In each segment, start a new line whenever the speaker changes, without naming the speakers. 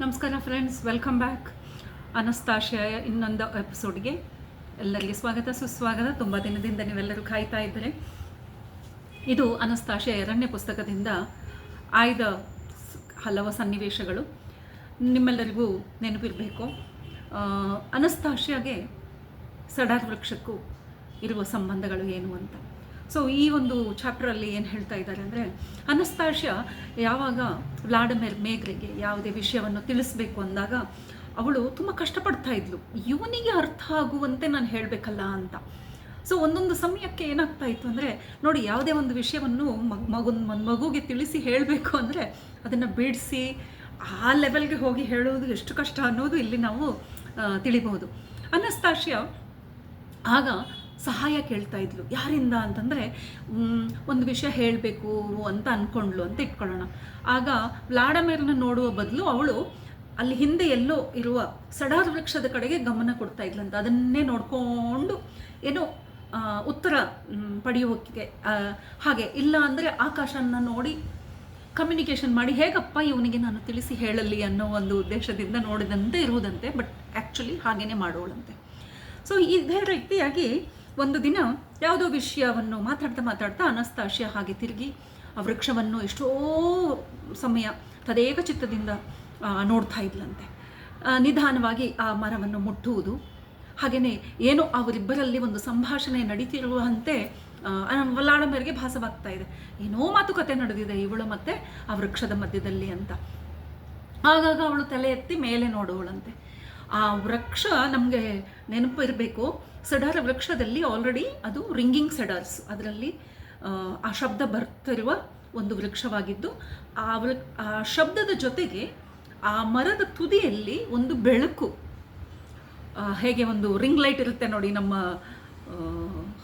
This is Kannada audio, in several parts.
ನಮಸ್ಕಾರ ಫ್ರೆಂಡ್ಸ್, ವೆಲ್ಕಮ್ ಬ್ಯಾಕ್. ಅನಸ್ತಾಶಿಯ ಇನ್ನೊಂದು ಎಪಿಸೋಡ್ಗೆ ಎಲ್ಲರಿಗೆ ಸ್ವಾಗತ ಸುಸ್ವಾಗತ. ತುಂಬ ದಿನದಿಂದ ನೀವೆಲ್ಲರೂ ಕಾಯ್ತಾ ಇದ್ದರೆ ಇದು ಅನಸ್ತಾಶಿಯ 2ನೇ ಪುಸ್ತಕದಿಂದ ಆಯ್ದ ಹಲವು ಸನ್ನಿವೇಶಗಳು. ನಿಮ್ಮೆಲ್ಲರಿಗೂ ನೆನಪಿರಬೇಕು, ಅನಸ್ತಾಶಿಯಾಗೆ ಸಡಾರ್ ವೃಕ್ಷಕ್ಕೂ ಇರುವ ಸಂಬಂಧಗಳು ಏನು ಅಂತ. ಸೊ ಈ ಒಂದು ಚಾಪ್ಟ್ರಲ್ಲಿ ಏನು ಹೇಳ್ತಾ ಇದ್ದಾರೆ ಅಂದರೆ, ಅನಸ್ತಾಶಿಯಾ ಯಾವಾಗ ವ್ಲಾಡಿಮಿರ್ ಮೇಗ್ರೆಗೆ ಯಾವುದೇ ವಿಷಯವನ್ನು ತಿಳಿಸ್ಬೇಕು ಅಂದಾಗ ಅವಳು ತುಂಬ ಕಷ್ಟಪಡ್ತಾ ಇದ್ಲು, ಇವನಿಗೆ ಅರ್ಥ ಆಗುವಂತೆ ನಾನು ಹೇಳಬೇಕಲ್ಲ ಅಂತ. ಸೊ ಒಂದೊಂದು ಸಮಯಕ್ಕೆ ಏನಾಗ್ತಾ ಇತ್ತು ಅಂದರೆ, ನೋಡಿ, ಯಾವುದೇ ಒಂದು ವಿಷಯವನ್ನು ಮಗುಗೆ ತಿಳಿಸಿ ಹೇಳಬೇಕು ಅಂದರೆ ಅದನ್ನು ಬಿಡಿಸಿ ಆ ಲೆವೆಲ್ಗೆ ಹೋಗಿ ಹೇಳೋದು ಎಷ್ಟು ಕಷ್ಟ ಅನ್ನೋದು ಇಲ್ಲಿ ನಾವು ತಿಳಿಬಹುದು. ಅನಸ್ತಾಶಿಯಾ ಆಗ ಸಹಾಯ ಕೇಳ್ತಾ ಇದ್ಲು. ಯಾರಿಂದ ಅಂತಂದರೆ, ಒಂದು ವಿಷಯ ಹೇಳಬೇಕು ಅಂತ ಅಂದ್ಕೊಂಡ್ಲು ಅಂತ ಇಟ್ಕೊಳ್ಳೋಣ. ಆಗ ವ್ಲಾಡಿಮಿರ್ನ ನೋಡುವ ಬದಲು ಅವಳು ಅಲ್ಲಿ ಹಿಂದೆ ಎಲ್ಲೋ ಇರುವ ಸಡಾರ್ ವೃಕ್ಷದ ಕಡೆಗೆ ಗಮನ ಕೊಡ್ತಾ ಇದ್ಲಂತ. ಅದನ್ನೇ ನೋಡಿಕೊಂಡು ಏನೋ ಉತ್ತರ ಪಡೆಯೋಕ್ಕೆ, ಹಾಗೆ ಇಲ್ಲ ಅಂದರೆ ಆಕಾಶನ ನೋಡಿ ಕಮ್ಯುನಿಕೇಷನ್ ಮಾಡಿ ಹೇಗಪ್ಪ ಇವನಿಗೆ ನಾನು ತಿಳಿಸಿ ಹೇಳಲಿ ಅನ್ನೋ ಒಂದು ಉದ್ದೇಶದಿಂದ ನೋಡಿದಂತೆ ಇರುವುದಂತೆ. ಬಟ್ ಆ್ಯಕ್ಚುಲಿ ಹಾಗೇ ಮಾಡೋಳಂತೆ. ಸೊ ಇದೇ ರೀತಿಯಾಗಿ ಒಂದು ದಿನ ಯಾವುದೋ ವಿಷಯವನ್ನು ಮಾತಾಡ್ತಾ ಅನಸ್ತಾಶಿಯಾ ಹಾಗೆ ತಿರುಗಿ ಆ ವೃಕ್ಷವನ್ನು ಎಷ್ಟೋ ಸಮಯ ತದೇಕ ಚಿತ್ತದಿಂದ ನೋಡ್ತಾ ಇದ್ಲಂತೆ. ನಿಧಾನವಾಗಿ ಆ ಮರವನ್ನು ಮುಟ್ಟುವುದು, ಹಾಗೆಯೇ ಏನೋ ಅವರಿಬ್ಬರಲ್ಲಿ ಒಂದು ಸಂಭಾಷಣೆ ನಡೀತಿರುವಂತೆ ವ್ಲಾಡಿಮಿರ್ಗೆ ಭಾಸವಾಗ್ತಾ ಇದೆ. ಏನೋ ಮಾತುಕತೆ ನಡೆದಿದೆ ಇವಳು ಮತ್ತು ಆ ವೃಕ್ಷದ ಮಧ್ಯದಲ್ಲಿ ಅಂತ. ಆಗಾಗ ಅವಳು ತಲೆ ಎತ್ತಿ ಮೇಲೆ ನೋಡುವಳಂತೆ. ಆ ವೃಕ್ಷ ನಮಗೆ ನೆನಪು ಇರಬೇಕು, ಸಡಾರ ವೃಕ್ಷದಲ್ಲಿ ಆಲ್ರೆಡಿ ಅದು ರಿಂಗಿಂಗ್ ಸೆಡಾರ್ಸ್, ಅದರಲ್ಲಿ ಆ ಶಬ್ದ ಬರ್ತಿರುವ ಒಂದು ವೃಕ್ಷವಾಗಿದ್ದು, ಆ ಶಬ್ದದ ಜೊತೆಗೆ ಆ ಮರದ ತುದಿಯಲ್ಲಿ ಒಂದು ಬೆಳಕು, ಹೇಗೆ ಒಂದು ರಿಂಗ್ ಲೈಟ್ ಇರುತ್ತೆ ನೋಡಿ ನಮ್ಮ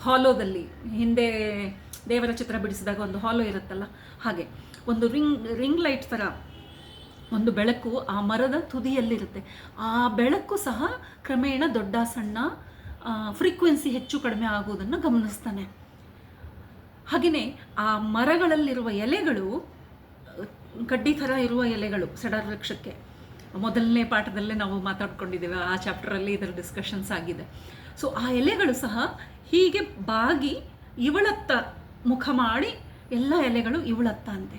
ಹಾಲೋದಲ್ಲಿ, ಹಿಂದೆ ದೇವರ ಚಿತ್ರ ಬಿಡಿಸಿದಾಗ ಒಂದು ಹಾಲೋ ಇರುತ್ತಲ್ಲ, ಹಾಗೆ ಒಂದು ರಿಂಗ್ ಲೈಟ್ ಥರ ಒಂದು ಬೆಳಕು ಆ ಮರದ ತುದಿಯಲ್ಲಿರುತ್ತೆ. ಆ ಬೆಳಕು ಸಹ ಕ್ರಮೇಣ ದೊಡ್ಡ ಸಣ್ಣ ಫ್ರೀಕ್ವೆನ್ಸಿ ಹೆಚ್ಚು ಕಡಿಮೆ ಆಗುವುದನ್ನು ಗಮನಿಸ್ತಾನೆ. ಹಾಗೆಯೇ ಆ ಮರಗಳಲ್ಲಿರುವ ಎಲೆಗಳು ಕಡ್ಡಿ ಥರ ಇರುವ ಎಲೆಗಳು ಸಡಾರ್ ವೃಕ್ಷಕ್ಕೆ. ಮೊದಲನೇ ಪಾಠದಲ್ಲೇ ನಾವು ಮಾತಾಡ್ಕೊಂಡಿದ್ದೇವೆ, ಆ ಚಾಪ್ಟರಲ್ಲಿ ಇದರ ಡಿಸ್ಕಷನ್ಸ್ ಆಗಿದೆ. ಸೊ ಆ ಎಲೆಗಳು ಸಹ ಹೀಗೆ ಬಾಗಿ ಇವಳತ್ತ ಮುಖ ಮಾಡಿ ಎಲ್ಲ ಎಲೆಗಳು ಇವಳತ್ತ ಅಂತೆ,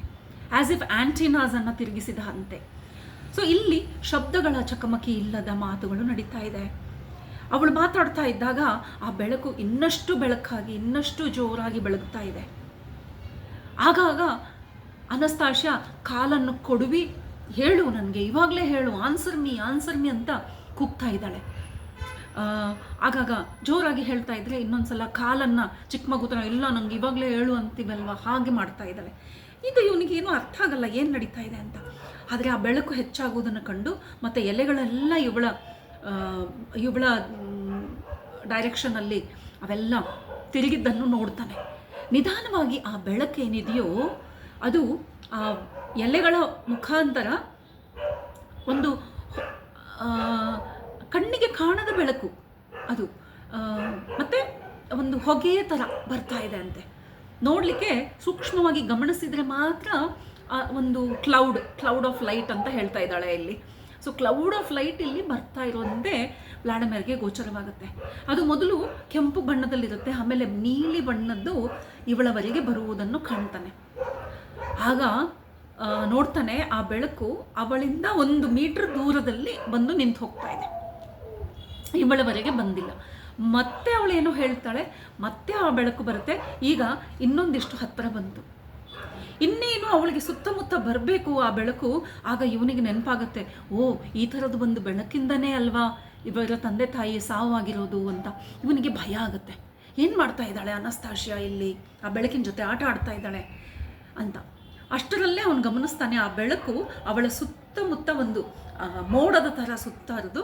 ಆ್ಯಸ್ ಇಫ್ ಆ್ಯಂಟಿನಾಸನ್ನು ತಿರುಗಿಸಿದ ಅಂತೆ. ಸೊ ಇಲ್ಲಿ ಶಬ್ದಗಳ ಚಕಮಕಿ ಇಲ್ಲದ ಮಾತುಗಳು ನಡೀತಾ ಇದೆ. ಅವಳು ಮಾತಾಡ್ತಾ ಇದ್ದಾಗ ಆ ಬೆಳಕು ಇನ್ನಷ್ಟು ಬೆಳಕಾಗಿ ಇನ್ನಷ್ಟು ಜೋರಾಗಿ ಬೆಳಗ್ತಾ ಇದೆ. ಆಗಾಗ ಅನಸ್ತಾಶಿಯಾ ಕಾಲನ್ನು ಕೊಡುವಿ, ಹೇಳು ನನಗೆ, ಇವಾಗಲೇ ಹೇಳು, ಆನ್ಸರ್ ಮೀ ಅಂತ ಕೂಗ್ತಾ ಇದ್ದಾಳೆ. ಆಗಾಗ ಜೋರಾಗಿ ಹೇಳ್ತಾ ಇದ್ರೆ ಇನ್ನೊಂದ್ಸಲ ಕಾಲನ್ನು ಚಿಕ್ಕ ಮಗುತನ, ಇಲ್ಲ ನನಗೆ ಇವಾಗಲೇ ಹೇಳು ಅಂತೀವಲ್ವ, ಹಾಗೆ ಮಾಡ್ತಾ ಇದ್ದಾಳೆ. ಇದು ಇವನಿಗೆ ಏನೂ ಅರ್ಥ ಆಗಲ್ಲ ಏನು ನಡೀತಾ ಇದೆ ಅಂತ. ಆದರೆ ಆ ಬೆಳಕು ಹೆಚ್ಚಾಗುವುದನ್ನು ಕಂಡು ಮತ್ತು ಎಲೆಗಳೆಲ್ಲ ಇವಳ ಡೈರೆಕ್ಷನಲ್ಲಿ ಅವೆಲ್ಲ ತಿರುಗಿದ್ದನ್ನು ನೋಡ್ತಾನೆ. ನಿಧಾನವಾಗಿ ಆ ಬೆಳಕೇನಿದೆಯೋ ಅದು ಆ ಎಲೆಗಳ ಮುಖಾಂತರ ಒಂದು ಕಣ್ಣಿಗೆ ಕಾಣದ ಬೆಳಕು, ಅದು ಮತ್ತು ಒಂದು ಹೊಗೆಯ ಥರ ಬರ್ತಾ ಇದೆ ಅಂತೆ. ನೋಡಲಿಕ್ಕೆ ಸೂಕ್ಷ್ಮವಾಗಿ ಗಮನಿಸಿದರೆ ಮಾತ್ರ ಒಂದು ಕ್ಲೌಡ್ ಆಫ್ ಲೈಟ್ ಅಂತ ಹೇಳ್ತಾ ಇದ್ದಾಳೆ ಇಲ್ಲಿ. ಸೊ ಕ್ಲೌಡ್ ಆಫ್ ಲೈಟ್ ಇಲ್ಲಿ ಬರ್ತಾ ಇರೋದೇ ವ್ಲಾಡಿಮಿರ್ಗೆ ಗೋಚರವಾಗುತ್ತೆ. ಅದು ಮೊದಲು ಕೆಂಪು ಬಣ್ಣದಲ್ಲಿರುತ್ತೆ, ಆಮೇಲೆ ನೀಲಿ ಬಣ್ಣದ್ದು ಇವಳವರೆಗೆ ಬರುವುದನ್ನು ಕಾಣ್ತಾನೆ. ಆಗ ನೋಡ್ತಾನೆ, ಆ ಬೆಳಕು ಅವಳಿಂದ 1 ಮೀಟರ್ ದೂರದಲ್ಲಿ ಬಂದು ನಿಂತು ಹೋಗ್ತಾ ಇದೆ, ಇವಳವರೆಗೆ ಬಂದಿಲ್ಲ. ಮತ್ತೆ ಅವಳೇನೋ ಹೇಳ್ತಾಳೆ, ಮತ್ತೆ ಆ ಬೆಳಕು ಬರುತ್ತೆ. ಈಗ ಇನ್ನೊಂದಿಷ್ಟು ಹತ್ತಿರ ಬಂತು, ಇನ್ನೇನು ಅವಳಿಗೆ ಸುತ್ತಮುತ್ತ ಬರಬೇಕು ಆ ಬೆಳಕು. ಆಗ ಇವನಿಗೆ ನೆನಪಾಗುತ್ತೆ, ಓ, ಈ ಥರದ್ದು ಒಂದು ಬೆಳಕಿಂದನೇ ಅಲ್ವಾ ಇವರ ತಂದೆ ತಾಯಿ ಸಾವಾಗಿರೋದು ಅಂತ. ಇವನಿಗೆ ಭಯ ಆಗುತ್ತೆ. ಏನು ಮಾಡ್ತಾ ಇದ್ದಾಳೆ ಅನಸ್ತಾಶಿಯಾ ಇಲ್ಲಿ, ಆ ಬೆಳಕಿನ ಜೊತೆ ಆಟ ಆಡ್ತಾ ಇದ್ದಾಳೆ ಅಂತ. ಅಷ್ಟರಲ್ಲೇ ಅವನು ಗಮನಿಸ್ತಾನೆ, ಆ ಬೆಳಕು ಅವಳ ಸುತ್ತಮುತ್ತ ಒಂದು ಮೋಡದ ಥರ ಸುತ್ತ ಹರಿದು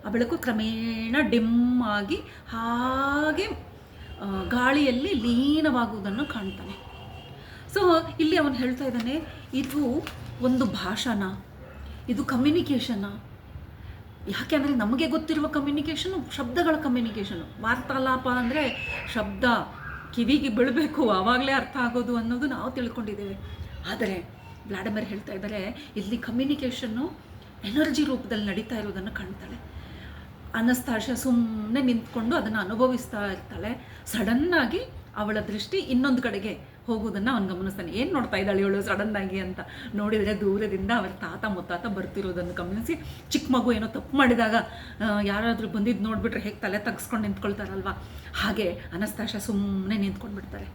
ಆ ಬೆಳಕು ಕ್ರಮೇಣ ಡಿಮ್ ಆಗಿ ಹಾಗೆ ಗಾಳಿಯಲ್ಲಿ ಲೀನವಾಗುವುದನ್ನು ಕಾಣ್ತಾನೆ. ಸೊ ಇಲ್ಲಿ ಅವನು ಹೇಳ್ತಾ ಇದ್ದಾನೆ, ಇದು ಒಂದು ಭಾಷಣ, ಇದು ಕಮ್ಯುನಿಕೇಷನ್ನ. ಯಾಕೆಂದರೆ ನಮಗೆ ಗೊತ್ತಿರುವ ಕಮ್ಯುನಿಕೇಷನು ಶಬ್ದಗಳ ಕಮ್ಯುನಿಕೇಷನು. ವಾರ್ತಾಲಾಪ ಅಂದರೆ ಶಬ್ದ ಕಿವಿಗೆ ಬೀಳಬೇಕು, ಆವಾಗಲೇ ಅರ್ಥ ಆಗೋದು ಅನ್ನೋದು ನಾವು ತಿಳ್ಕೊಂಡಿದ್ದೇವೆ. ಆದರೆ ವ್ಲಾಡಿಮಿರ್ ಹೇಳ್ತಾ ಇದ್ದಾರೆ, ಇಲ್ಲಿ ಕಮ್ಯುನಿಕೇಷನ್ನು ಎನರ್ಜಿ ರೂಪದಲ್ಲಿ ನಡೀತಾ ಇರೋದನ್ನು ಕಾಣ್ತಾಳೆ. ಅನಸ್ತಾಶ್ಯ ಸುಮ್ಮನೆ ನಿಂತ್ಕೊಂಡು ಅದನ್ನು ಅನುಭವಿಸ್ತಾ ಇರ್ತಾಳೆ. ಸಡನ್ನಾಗಿ ಅವಳ ದೃಷ್ಟಿ ಇನ್ನೊಂದು ಕಡೆಗೆ ಹೋಗೋದನ್ನು ಅವನು ಗಮನಿಸ್ತಾನೆ. ಏನು ನೋಡ್ತಾ ಇದ್ದಾಳೆ ಇವಳು ಸಡನ್ನಾಗಿ ಅಂತ ನೋಡಿದರೆ ದೂರದಿಂದ ಅವರ ತಾತ ಮುತ್ತಾತ ಬರ್ತಿರೋದನ್ನು ಗಮನಿಸಿ, ಚಿಕ್ಕ ಮಗು ಏನೋ ತಪ್ಪು ಮಾಡಿದಾಗ ಯಾರಾದರೂ ಬಂದಿದ್ದು ನೋಡಿಬಿಟ್ರೆ ಹೇಗೆ ತಲೆ ತಗ್ಸ್ಕೊಂಡು ನಿಂತ್ಕೊಳ್ತಾರಲ್ವ, ಹಾಗೆ ಅನಸ್ತಾಶ್ಯ ಸುಮ್ಮನೆ ನಿಂತ್ಕೊಂಡ್ಬಿಡ್ತಾರೆ.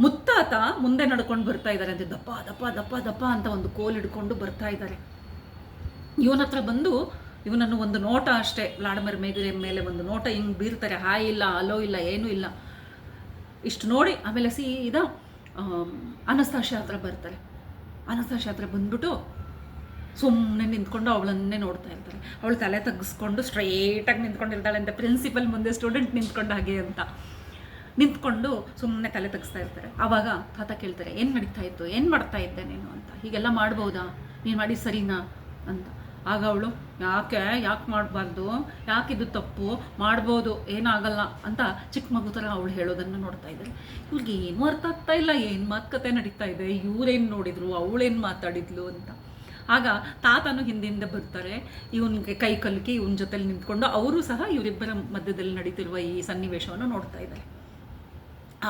ಮುತ್ತಾತ ಮುಂದೆ ನಡ್ಕೊಂಡು ಬರ್ತಾ ಇದ್ದಾರೆ ಅಂದರೆ ದಪ್ಪ ದಪ್ಪ ದಪ್ಪ ದಪ್ಪ ಅಂತ ಒಂದು ಕೋಲ್ ಹಿಡ್ಕೊಂಡು ಬರ್ತಾ ಇದ್ದಾರೆ. ಇವನ ಹತ್ರ ಬಂದು ಇವನನ್ನು ಒಂದು ನೋಟ ಅಷ್ಟೇ, ವ್ಲಾಡಿಮಿರ್ ಮೇಗ್ರೆ ಮೇಲೆ ಒಂದು ನೋಟ ಹಿಂಗೆ ಬೀರ್ತಾರೆ. ಹಾಯ್ ಇಲ್ಲ, ಅಲೋ ಇಲ್ಲ, ಏನೂ ಇಲ್ಲ. ಇಷ್ಟು ನೋಡಿ ಆಮೇಲೆ ಸೀದಾ ಅನಸ್ತಾಶ್ಯ ಹತ್ರ ಬರ್ತಾರೆ. ಅನಸ್ತಾಶ್ಯ ಹತ್ರ ಬಂದ್ಬಿಟ್ಟು ಸುಮ್ಮನೆ ನಿಂತ್ಕೊಂಡು ಅವಳನ್ನೇ ನೋಡ್ತಾ ಇರ್ತಾರೆ. ಅವಳು ತಲೆ ತಗ್ಸ್ಕೊಂಡು ಸ್ಟ್ರೈಟಾಗಿ ನಿಂತ್ಕೊಂಡಿರ್ತಾಳೆ ಅಂತ, ಪ್ರಿನ್ಸಿಪಲ್ ಮುಂದೆ ಸ್ಟೂಡೆಂಟ್ ನಿಂತ್ಕೊಂಡು ಹಾಗೆ ಅಂತ ನಿಂತ್ಕೊಂಡು ಸುಮ್ಮನೆ ತಲೆ ತೆಗಿಸ್ತಾ ಇರ್ತಾರೆ. ಆವಾಗ ತಾತ ಕೇಳ್ತಾರೆ, ಏನು ನಡೀತಾ ಇತ್ತು, ಏನು ಮಾಡ್ತಾ ಇದ್ದೆ ನೀನು ಅಂತ, ಹೀಗೆಲ್ಲ ಮಾಡ್ಬೋದಾ, ನೀನು ಮಾಡಿ ಸರಿನಾ ಅಂತ. ಆಗ ಅವಳು ಯಾಕೆ ಮಾಡಬಾರ್ದು, ಯಾಕಿದು ತಪ್ಪು, ಮಾಡ್ಬೋದು, ಏನಾಗಲ್ಲ ಅಂತ ಚಿಕ್ಕ ಮಗು ಥರ ಅವಳು ಹೇಳೋದನ್ನು ನೋಡ್ತಾ ಇದ್ದಾರೆ. ಇವ್ರಿಗೆ ಏನೂ ಅರ್ಥ ಆಗ್ತಾ ಇಲ್ಲ, ಏನು ಮಾತುಕತೆ ನಡೀತಾ ಇದೆ, ಇವರೇನು ನೋಡಿದ್ರು, ಅವಳೇನು ಮಾತಾಡಿದ್ಲು ಅಂತ. ಆಗ ತಾತನು ಹಿಂದಿಂದ ಬರ್ತಾರೆ. ಇವನಿಗೆ ಕೈ ಕಲ್ಕಿ ಇವನ ಜೊತೆಲಿ ನಿಂತ್ಕೊಂಡು ಅವರು ಸಹ ಇವರಿಬ್ಬರ ಮಧ್ಯದಲ್ಲಿ ನಡೀತಿರುವ ಈ ಸನ್ನಿವೇಶವನ್ನು ನೋಡ್ತಾ ಇದ್ದಾರೆ.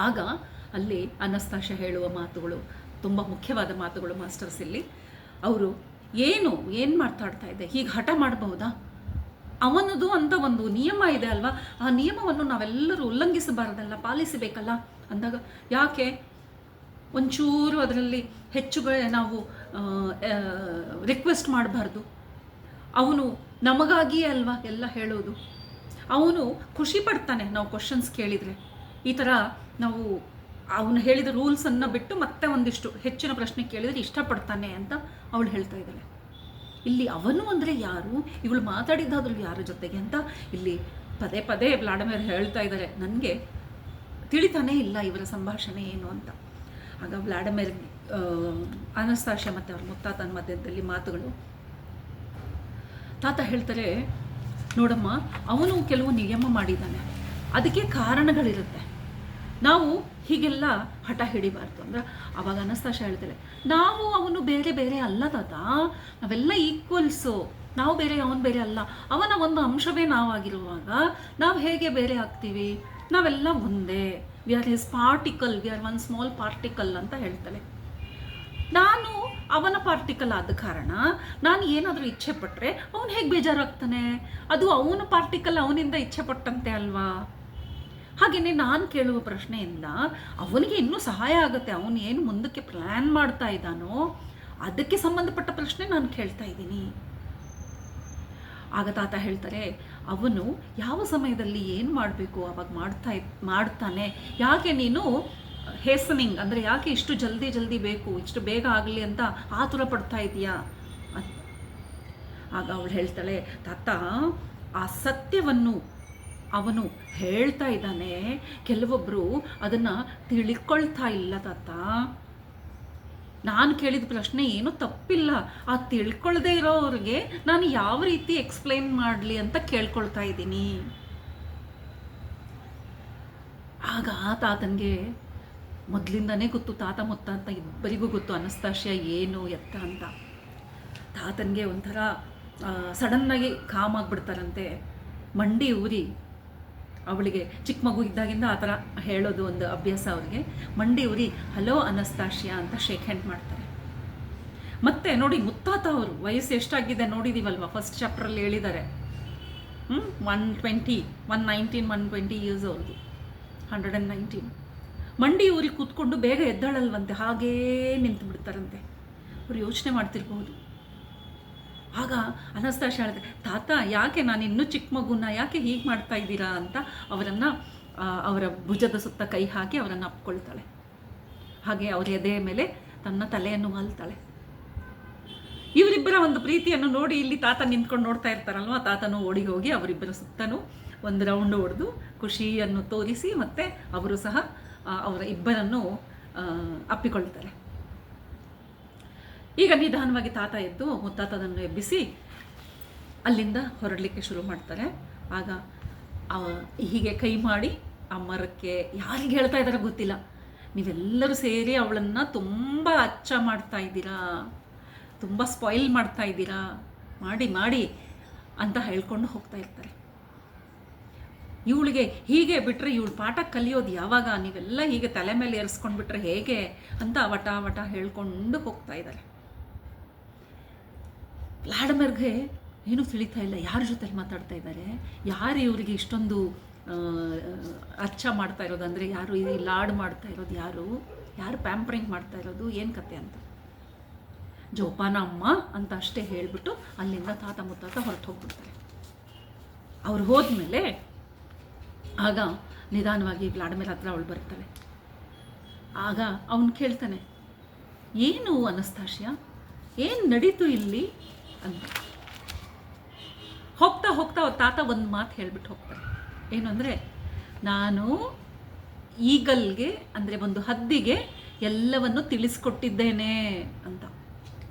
ಆಗ ಅಲ್ಲಿ ಅನಸ್ತಾಶ್ಯ ಹೇಳುವ ಮಾತುಗಳು ತುಂಬ ಮುಖ್ಯವಾದ ಮಾತುಗಳು ಮಾಸ್ಟರ್ಸ್. ಇಲ್ಲಿ ಅವರು ಏನು ಮಾತಾಡ್ತಾ ಇದೆ, ಹೀಗೆ ಹಠ ಮಾಡಬಹುದಾ, ಅವನದು ಅಂತ ಒಂದು ನಿಯಮ ಇದೆ ಅಲ್ವಾ, ಆ ನಿಯಮವನ್ನು ನಾವೆಲ್ಲರೂ ಉಲ್ಲಂಘಿಸಬಾರ್ದಲ್ಲ, ಪಾಲಿಸಬೇಕಲ್ಲ ಅಂದಾಗ ಯಾಕೆ ಒಂಚೂರು ಅದರಲ್ಲಿ ಹೆಚ್ಚು ನಾವು ರಿಕ್ವೆಸ್ಟ್ ಮಾಡಬಾರ್ದು. ಅವನು ನಮಗಾಗಿಯೇ ಅಲ್ವಾ ಎಲ್ಲ ಹೇಳೋದು, ಅವನು ಖುಷಿ ಪಡ್ತಾನೆ ನಾವು ಕ್ವಶನ್ಸ್ ಕೇಳಿದರೆ. ಈ ಥರ ನಾವು ಅವನು ಹೇಳಿದ ರೂಲ್ಸನ್ನು ಬಿಟ್ಟು ಮತ್ತೆ ಒಂದಿಷ್ಟು ಹೆಚ್ಚಿನ ಪ್ರಶ್ನೆ ಕೇಳಿದರೆ ಇಷ್ಟಪಡ್ತಾನೆ ಅಂತ ಅವಳು ಹೇಳ್ತಾ ಇದ್ದಾಳೆ. ಇಲ್ಲಿ ಅವನು ಅಂದರೆ ಯಾರು, ಇವಳು ಮಾತಾಡಿದ್ದಾದ್ರೂ ಯಾರ ಜೊತೆಗೆ ಅಂತ ಇಲ್ಲಿ ಪದೇ ಪದೇ ವ್ಲಾಡಿಮಿರ್ ಹೇಳ್ತಾ ಇದ್ದಾರೆ. ನನಗೆ ತಿಳಿತಾನೇ ಇಲ್ಲ ಇವರ ಸಂಭಾಷಣೆ ಏನು ಅಂತ. ಆಗ ವ್ಲಾಡಿಮಿರ್ ಅನಸ್ತಾಶ್ಯ ಮತ್ತು ಅವ್ರ ಮುತ್ತಾತನ ಮಧ್ಯದಲ್ಲಿ ಮಾತುಗಳು. ತಾತ ಹೇಳ್ತಾರೆ, ನೋಡಮ್ಮ, ಅವನು ಕೆಲವು ನಿಯಮ ಮಾಡಿದ್ದಾನೆ, ಅದಕ್ಕೆ ಕಾರಣಗಳಿರುತ್ತೆ, ನಾವು ಹೀಗೆಲ್ಲ ಹಠ ಹಿಡಿಬಾರ್ದು ಅಂದ್ರೆ. ಆವಾಗ ಅನಸ್ತಾಶ್ಯ ಹೇಳ್ತಾರೆ, ನಾವು ಅವನು ಬೇರೆ ಬೇರೆ ಅಲ್ಲ ತಾತ, ನಾವೆಲ್ಲ ಈಕ್ವಲ್ಸು, ನಾವು ಬೇರೆ ಅವನು ಬೇರೆ ಅಲ್ಲ, ಅವನ ಒಂದು ಅಂಶವೇ ನಾವಾಗಿರುವಾಗ ನಾವು ಹೇಗೆ ಬೇರೆ ಆಗ್ತೀವಿ, ನಾವೆಲ್ಲ ಒಂದೇ, we are his particle, we are one small particle ಅಂತ ಹೇಳ್ತಾಳೆ. ನಾನು ಅವನ ಪಾರ್ಟಿಕಲ್ ಆದ ಕಾರಣ ನಾನು ಏನಾದರೂ ಇಚ್ಛೆ ಪಟ್ಟರೆ ಅವನು ಹೇಗೆ ಬೇಜಾರಾಗ್ತಾನೆ, ಅದು ಅವನ ಪಾರ್ಟಿಕಲ್, ಅವನಿಂದ ಇಚ್ಛೆ ಪಟ್ಟಂತೆ ಅಲ್ವಾ. ಹಾಗೆಯೇ ನಾನು ಕೇಳುವ ಪ್ರಶ್ನೆಯಿಂದ ಅವನಿಗೆ ಇನ್ನೂ ಸಹಾಯ ಆಗುತ್ತೆ, ಅವನು ಏನು ಮುಂದಕ್ಕೆ ಪ್ಲ್ಯಾನ್ ಮಾಡ್ತಾ ಇದ್ದಾನೋ ಅದಕ್ಕೆ ಸಂಬಂಧಪಟ್ಟ ಪ್ರಶ್ನೆ ನಾನು ಕೇಳ್ತಾ ಇದ್ದೀನಿ. ಆಗ ತಾತ ಹೇಳ್ತಾರೆ, ಅವನು ಯಾವ ಸಮಯದಲ್ಲಿ ಏನು ಮಾಡಬೇಕು ಅವಾಗ ಮಾಡ್ತಾನೆ, ಯಾಕೆ ನೀನು ಹೇಸನಿಂಗ್ ಅಂದರೆ ಯಾಕೆ ಇಷ್ಟು ಜಲ್ದಿ ಬೇಕು, ಇಷ್ಟು ಬೇಗ ಆಗಲಿ ಅಂತ ಆತುರ ಪಡ್ತಾ ಇದೆಯಾ ಅಂತ. ಆಗ ಅವಳು ಹೇಳ್ತಾಳೆ, ತಾತ ಆ ಸತ್ಯವನ್ನು ಅವನು ಹೇಳ್ತಾ ಇದ್ದಾನೆ, ಕೆಲವೊಬ್ಬರು ಅದನ್ನು ತಿಳ್ಕೊಳ್ತಾ ಇಲ್ಲ ತಾತ. ನಾನು ಕೇಳಿದ ಪ್ರಶ್ನೆ ಏನೂ ತಪ್ಪಿಲ್ಲ, ಆ ತಿಳ್ಕೊಳ್ಳದೆ ಇರೋರಿಗೆ ನಾನು ಯಾವ ರೀತಿ ಎಕ್ಸ್ಪ್ಲೈನ್ ಮಾಡಲಿ ಅಂತ ಕೇಳ್ಕೊಳ್ತಾ ಇದ್ದೀನಿ. ಆಗ ತಾತನಿಗೆ ಮೊದಲಿಂದನೇ ಗೊತ್ತು, ತಾತ ಮುತ್ತಾತ ಇಬ್ಬರಿಗೂ ಗೊತ್ತು ಅನಸ್ತಾಶ್ಯ ಏನು ಎತ್ತ ಅಂತ. ತಾತನಿಗೆ ಒಂಥರ ಸಡನ್ನಾಗಿ ಕಾಮ್ ಆಗಿಬಿಡ್ತಾರಂತೆ, ಮಂಡಿ ಊರಿ. ಅವಳಿಗೆ ಚಿಕ್ಕ ಮಗು ಇದ್ದಾಗಿಂದ ಆ ಥರ ಹೇಳೋದು ಒಂದು ಅಭ್ಯಾಸ ಅವ್ರಿಗೆ. ಮಂಡಿ ಊರಿ ಹಲೋ ಅನಸ್ತಾಶ್ಯ ಅಂತ ಶೇಕ್ ಹ್ಯಾಂಡ್ ಮಾಡ್ತಾರೆ. ಮತ್ತೆ ನೋಡಿ, ಮುತ್ತಾತ ಅವರು ವಯಸ್ಸು ಎಷ್ಟಾಗಿದೆ ನೋಡಿದ್ದೀವಲ್ವ, ಫಸ್ಟ್ ಚಾಪ್ಟ್ರಲ್ಲಿ ಹೇಳಿದ್ದಾರೆ, 119 ಇಯರ್ಸ್ ಅವ್ರದ್ದು, 119. ಮಂಡಿ ಊರಿಗೆ ಕೂತ್ಕೊಂಡು ಬೇಗ ಎದ್ದಾಳಲ್ವಂತೆ, ಹಾಗೇ ನಿಂತು ಬಿಡ್ತಾರಂತೆ. ಅವ್ರು ಯೋಚನೆ ಮಾಡ್ತಿರ್ಬೋದು. ಆಗ ಅನಸ್ತಾಶ್ಯ ಹೇಳಿದೆ, ತಾತ ಯಾಕೆ ನಾನು ಇನ್ನೂ ಚಿಕ್ಕ ಮಗುನ ಯಾಕೆ ಹೀಗೆ ಮಾಡ್ತಾ ಇದ್ದೀರಾ ಅಂತ ಅವರನ್ನು ಅವರ ಭುಜದ ಸುತ್ತ ಕೈ ಹಾಕಿ ಅವರನ್ನು ಅಪ್ಕೊಳ್ತಾಳೆ. ಹಾಗೆ ಅವರ ಎದೆಯ ಮೇಲೆ ತನ್ನ ತಲೆಯನ್ನು ವಾಲ್ತಾಳೆ. ಇವರಿಬ್ಬರ ಒಂದು ಪ್ರೀತಿಯನ್ನು ನೋಡಿ ಇಲ್ಲಿ ತಾತ ನಿಂತ್ಕೊಂಡು ನೋಡ್ತಾ ಇರ್ತಾರಲ್ವ, ತಾತನು ಓಡಿ ಹೋಗಿ ಅವರಿಬ್ಬರ ಸುತ್ತಲೂ ಒಂದು ರೌಂಡ್ ಹೊಡೆದು ಖುಷಿಯನ್ನು ತೋರಿಸಿ ಮತ್ತೆ ಅವರು ಸಹ ಅವರ ಇಬ್ಬರನ್ನು ಅಪ್ಪಿಕೊಳ್ತಾರೆ. ಈಗ ನಿಧಾನವಾಗಿ ತಾತ ಎದ್ದು ಮುತ್ತಾತನನ್ನು ಎಬ್ಬಿಸಿ ಅಲ್ಲಿಂದ ಹೊರಡಲಿಕ್ಕೆ ಶುರು ಮಾಡ್ತಾರೆ. ಆಗ ಹೀಗೆ ಕೈ ಮಾಡಿ ಆ ಮರಕ್ಕೆ, ಯಾರಿಗೆ ಹೇಳ್ತಾ ಇದ್ದಾರೆ ಗೊತ್ತಿಲ್ಲ, ನೀವೆಲ್ಲರೂ ಸೇರಿ ಅವಳನ್ನು ತುಂಬ ಅಚ್ಚ ಮಾಡ್ತಾ ಇದ್ದೀರಾ, ತುಂಬ ಸ್ಪಾಯಿಲ್ ಮಾಡ್ತಾ ಇದ್ದೀರಾ ಮಾಡಿ ಮಾಡಿ ಅಂತ ಹೇಳ್ಕೊಂಡು ಹೋಗ್ತಾ ಇರ್ತಾರೆ. ಇವಳಿಗೆ ಹೀಗೆ ಬಿಟ್ಟರೆ ಇವಳು ಪಾಠ ಕಲಿಯೋದು ಯಾವಾಗ, ನೀವೆಲ್ಲ ಹೀಗೆ ತಲೆ ಮೇಲೆ ಏರಿಸ್ಕೊಂಡು ಬಿಟ್ರೆ ಹೇಗೆ ಅಂತ ವಟ ವಟ ಹೇಳ್ಕೊಂಡು ಹೋಗ್ತಾ ಇದ್ದಾರೆ. ವ್ಲಾಡಿಮಿರ್ಗೆ ಏನೂ ತಿಳಿತಾ ಇಲ್ಲ, ಯಾರ ಜೊತೆಲಿ ಮಾತಾಡ್ತಾ ಇದ್ದಾರೆ, ಯಾರು ಇವರಿಗೆ ಇಷ್ಟೊಂದು ಅಚ್ಚ ಮಾಡ್ತಾ ಇರೋದು, ಅಂದರೆ ಯಾರು ಈ ಲಾಡ್ ಮಾಡ್ತಾ ಇರೋದು, ಯಾರು ಪ್ಯಾಂಪರಿಂಗ್ ಮಾಡ್ತಾ ಇರೋದು, ಏನು ಕತೆ ಅಂತ. ಜೋಪಾನ ಅಮ್ಮ ಅಂತ ಅಷ್ಟೇ ಹೇಳಿಬಿಟ್ಟು ಅಲ್ಲಿಂದ ತಾತ ಮುತ್ತಾತ ಹೊರಟು ಹೋಗ್ಬಿಡ್ತಾರೆ. ಅವ್ರು ಹೋದ್ಮೇಲೆ ಆಗ ನಿಧಾನವಾಗಿ ವ್ಲಾಡಿಮಿರ್ ಹತ್ರ ಅವಳು ಬರ್ತಾಳೆ. ಆಗ ಅವನು ಕೇಳ್ತಾನೆ, ಏನು ಅನಸ್ತಾಶಿಯಾ, ಏನು ನಡೀತು ಇಲ್ಲಿ ಅಂತ. ಹೋಗ್ತಾ ಹೋಗ್ತಾ ಅವ್ರ ತಾತ ಒಂದು ಮಾತು ಹೇಳಿಬಿಟ್ಟು ಹೋಗ್ತಾರೆ. ಏನು ಅಂದರೆ, ನಾನು ಈಗಲ್ಗೆ ಅಂದರೆ ಒಂದು ಹದ್ದಿಗೆ ಎಲ್ಲವನ್ನು ತಿಳಿಸ್ಕೊಟ್ಟಿದ್ದೇನೆ ಅಂತ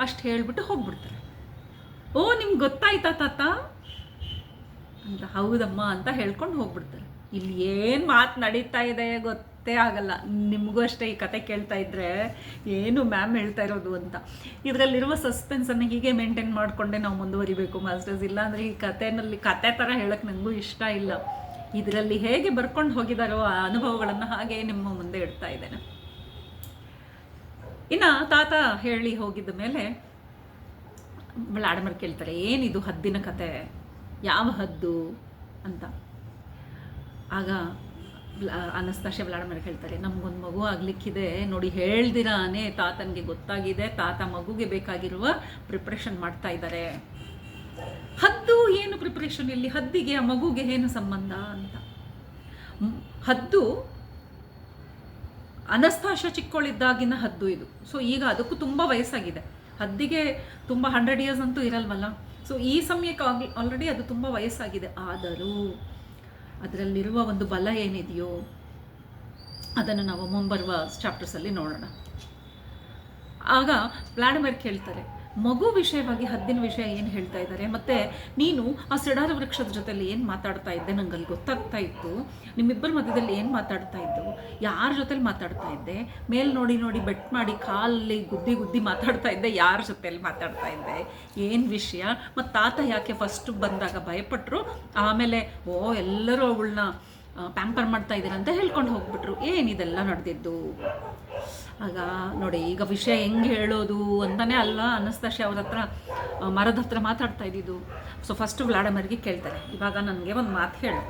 ಅಷ್ಟು ಹೇಳಿಬಿಟ್ಟು ಹೋಗ್ಬಿಡ್ತಾರೆ. ಓ, ನಿಮ್ಗೆ ಗೊತ್ತಾಯ್ತಾ ತಾತ ಅಂತ. ಹೌದಮ್ಮ ಅಂತ ಹೇಳ್ಕೊಂಡು ಹೋಗ್ಬಿಡ್ತಾರೆ. ಇಲ್ಲಿ ಏನು ಮಾತು ನಡೀತಾ ಇದೆ ಗೊತ್ತೇ ಆಗಲ್ಲ. ನಿಮಗೂ ಅಷ್ಟೇ ಈ ಕತೆ ಕೇಳ್ತಾ ಇದ್ದರೆ ಏನು ಮ್ಯಾಮ್ ಹೇಳ್ತಾ ಇರೋದು ಅಂತ. ಇದರಲ್ಲಿರುವ ಸಸ್ಪೆನ್ಸನ್ನು ಹೀಗೆ ಮೇಂಟೈನ್ ಮಾಡಿಕೊಂಡೆ ನಾವು ಮುಂದುವರಿಬೇಕು ಮಾಸ್ಟರ್ಸ್. ಇಲ್ಲಾಂದರೆ ಈ ಕತೆ ಥರ ಹೇಳೋಕ್ಕೆ ನನಗೂ ಇಷ್ಟ ಇಲ್ಲ. ಇದರಲ್ಲಿ ಹೇಗೆ ಬರ್ಕೊಂಡು ಹೋಗಿದಾರೋ ಆ ಅನುಭವಗಳನ್ನು ಹಾಗೆ ನಿಮ್ಮ ಮುಂದೆ ಇಡ್ತಾ ಇದ್ದೇನೆ. ಇನ್ನು ತಾತ ಹೇಳಿ ಹೋಗಿದ್ದ ಮೇಲೆ ವ್ಲಾಡಿಮಿರ್ ಕೇಳ್ತಾರೆ, ಏನಿದು ಹದ್ದಿನ ಕತೆ, ಯಾವ ಹದ್ದು ಅಂತ. ಆಗ ಅನಸ್ತಾಶಿಯಾ ವ್ಲಾಡಿಮಿರ್ ಹೇಳ್ತಾರೆ, ನಮಗೊಂದು ಮಗು ಆಗಲಿಕ್ಕಿದೆ ನೋಡಿ, ಹೇಳ್ದಿರಾನೇ ತಾತನಿಗೆ ಗೊತ್ತಾಗಿದೆ, ತಾತ ಮಗುಗೆ ಬೇಕಾಗಿರುವ ಪ್ರಿಪ್ರೇಷನ್ ಮಾಡ್ತಾ ಇದ್ದಾರೆ. ಹದ್ದು ಏನು ಪ್ರಿಪ್ರೇಷನ್ ಇಲ್ಲಿ, ಹದ್ದಿಗೆ ಆ ಮಗುಗೆ ಏನು ಸಂಬಂಧ ಅಂತ. ಹದ್ದು ಅನಸ್ತಾಶಿಯಾ ಚಿಕ್ಕವಳಿದ್ದಾಗಿನ ಹದ್ದು ಇದು. ಸೊ ಈಗ ಅದಕ್ಕೂ ತುಂಬ ವಯಸ್ಸಾಗಿದೆ. ಹದ್ದಿಗೆ ತುಂಬ 100 years ಅಂತೂ ಇರಲ್ವಲ್ಲ. ಸೊ ಈ ಸಮಯಕ್ಕೆ ಆಲ್ರೆಡಿ ಅದು ತುಂಬ ವಯಸ್ಸಾಗಿದೆ. ಆದರೂ ಅದರಲ್ಲಿರುವ ಒಂದು ಬಲ ಏನಿದೆಯೋ ಅದನ್ನು ನಾವು ಮುಂಬರುವ ಚಾಪ್ಟರ್ಸಲ್ಲಿ ನೋಡೋಣ. ಆಗ ವ್ಲಾಡಿಮಿರ್ ಕೇಳ್ತಾರೆ, ಮಗು ವಿಷಯವಾಗಿ ಹದ್ದಿನ ವಿಷಯ ಏನು ಹೇಳ್ತಾ ಇದ್ದಾರೆ, ಮತ್ತು ನೀನು ಆ ಸಿಡಾರ ವೃಕ್ಷದ ಜೊತೆಲಿ ಏನು ಮಾತಾಡ್ತಾ ಇದ್ದೆ, ನಂಗೆ ಅಲ್ಲಿ ಗೊತ್ತಾಗ್ತಾ ಇತ್ತು. ನಿಮ್ಮಿಬ್ಬರ ಮಧ್ಯದಲ್ಲಿ ಏನು ಮಾತಾಡ್ತಾ ಇದ್ದು, ಯಾರ ಜೊತೆಲಿ ಮಾತಾಡ್ತಾ ಇದ್ದೆ, ಮೇಲ್ ನೋಡಿ ನೋಡಿ ಬೆಟ್ ಮಾಡಿ ಕಾಲಲ್ಲಿ ಗುದ್ದಿ ಮಾತಾಡ್ತಾ ಇದ್ದೆ, ಯಾರ ಜೊತೆಲಿ ಮಾತಾಡ್ತಾ ಇದ್ದೆ, ಏನು ವಿಷಯ, ಮತ್ತು ತಾತ ಯಾಕೆ ಫಸ್ಟ್ ಬಂದಾಗ ಭಯಪಟ್ಟರು, ಆಮೇಲೆ ಎಲ್ಲರೂ ಅವಳನ್ನ ಪ್ಯಾಂಪರ್ ಮಾಡ್ತಾ ಇದ್ದೀರ ಅಂತ ಹೇಳ್ಕೊಂಡು ಹೋಗ್ಬಿಟ್ರು, ಏನಿದೆಲ್ಲ ನಡೆದಿದ್ದು. ಆಗ ನೋಡಿ, ಈಗ ವಿಷಯ ಹೆಂಗೆ ಹೇಳೋದು ಅಂತಲೇ ಅಲ್ಲ ಅನಸ್ತಾಶಿಯಾ ಅವ್ರ ಹತ್ರ ಮರದ ಹತ್ರ ಮಾತಾಡ್ತಾ ಇದ್ದಿದ್ದು. ಸೊ ಫಸ್ಟು ವ್ಲಾಡಿಮಿರ್ಗೆ ಕೇಳ್ತಾರೆ, ಇವಾಗ ನನಗೆ ಒಂದು ಮಾತು ಹೇಳು,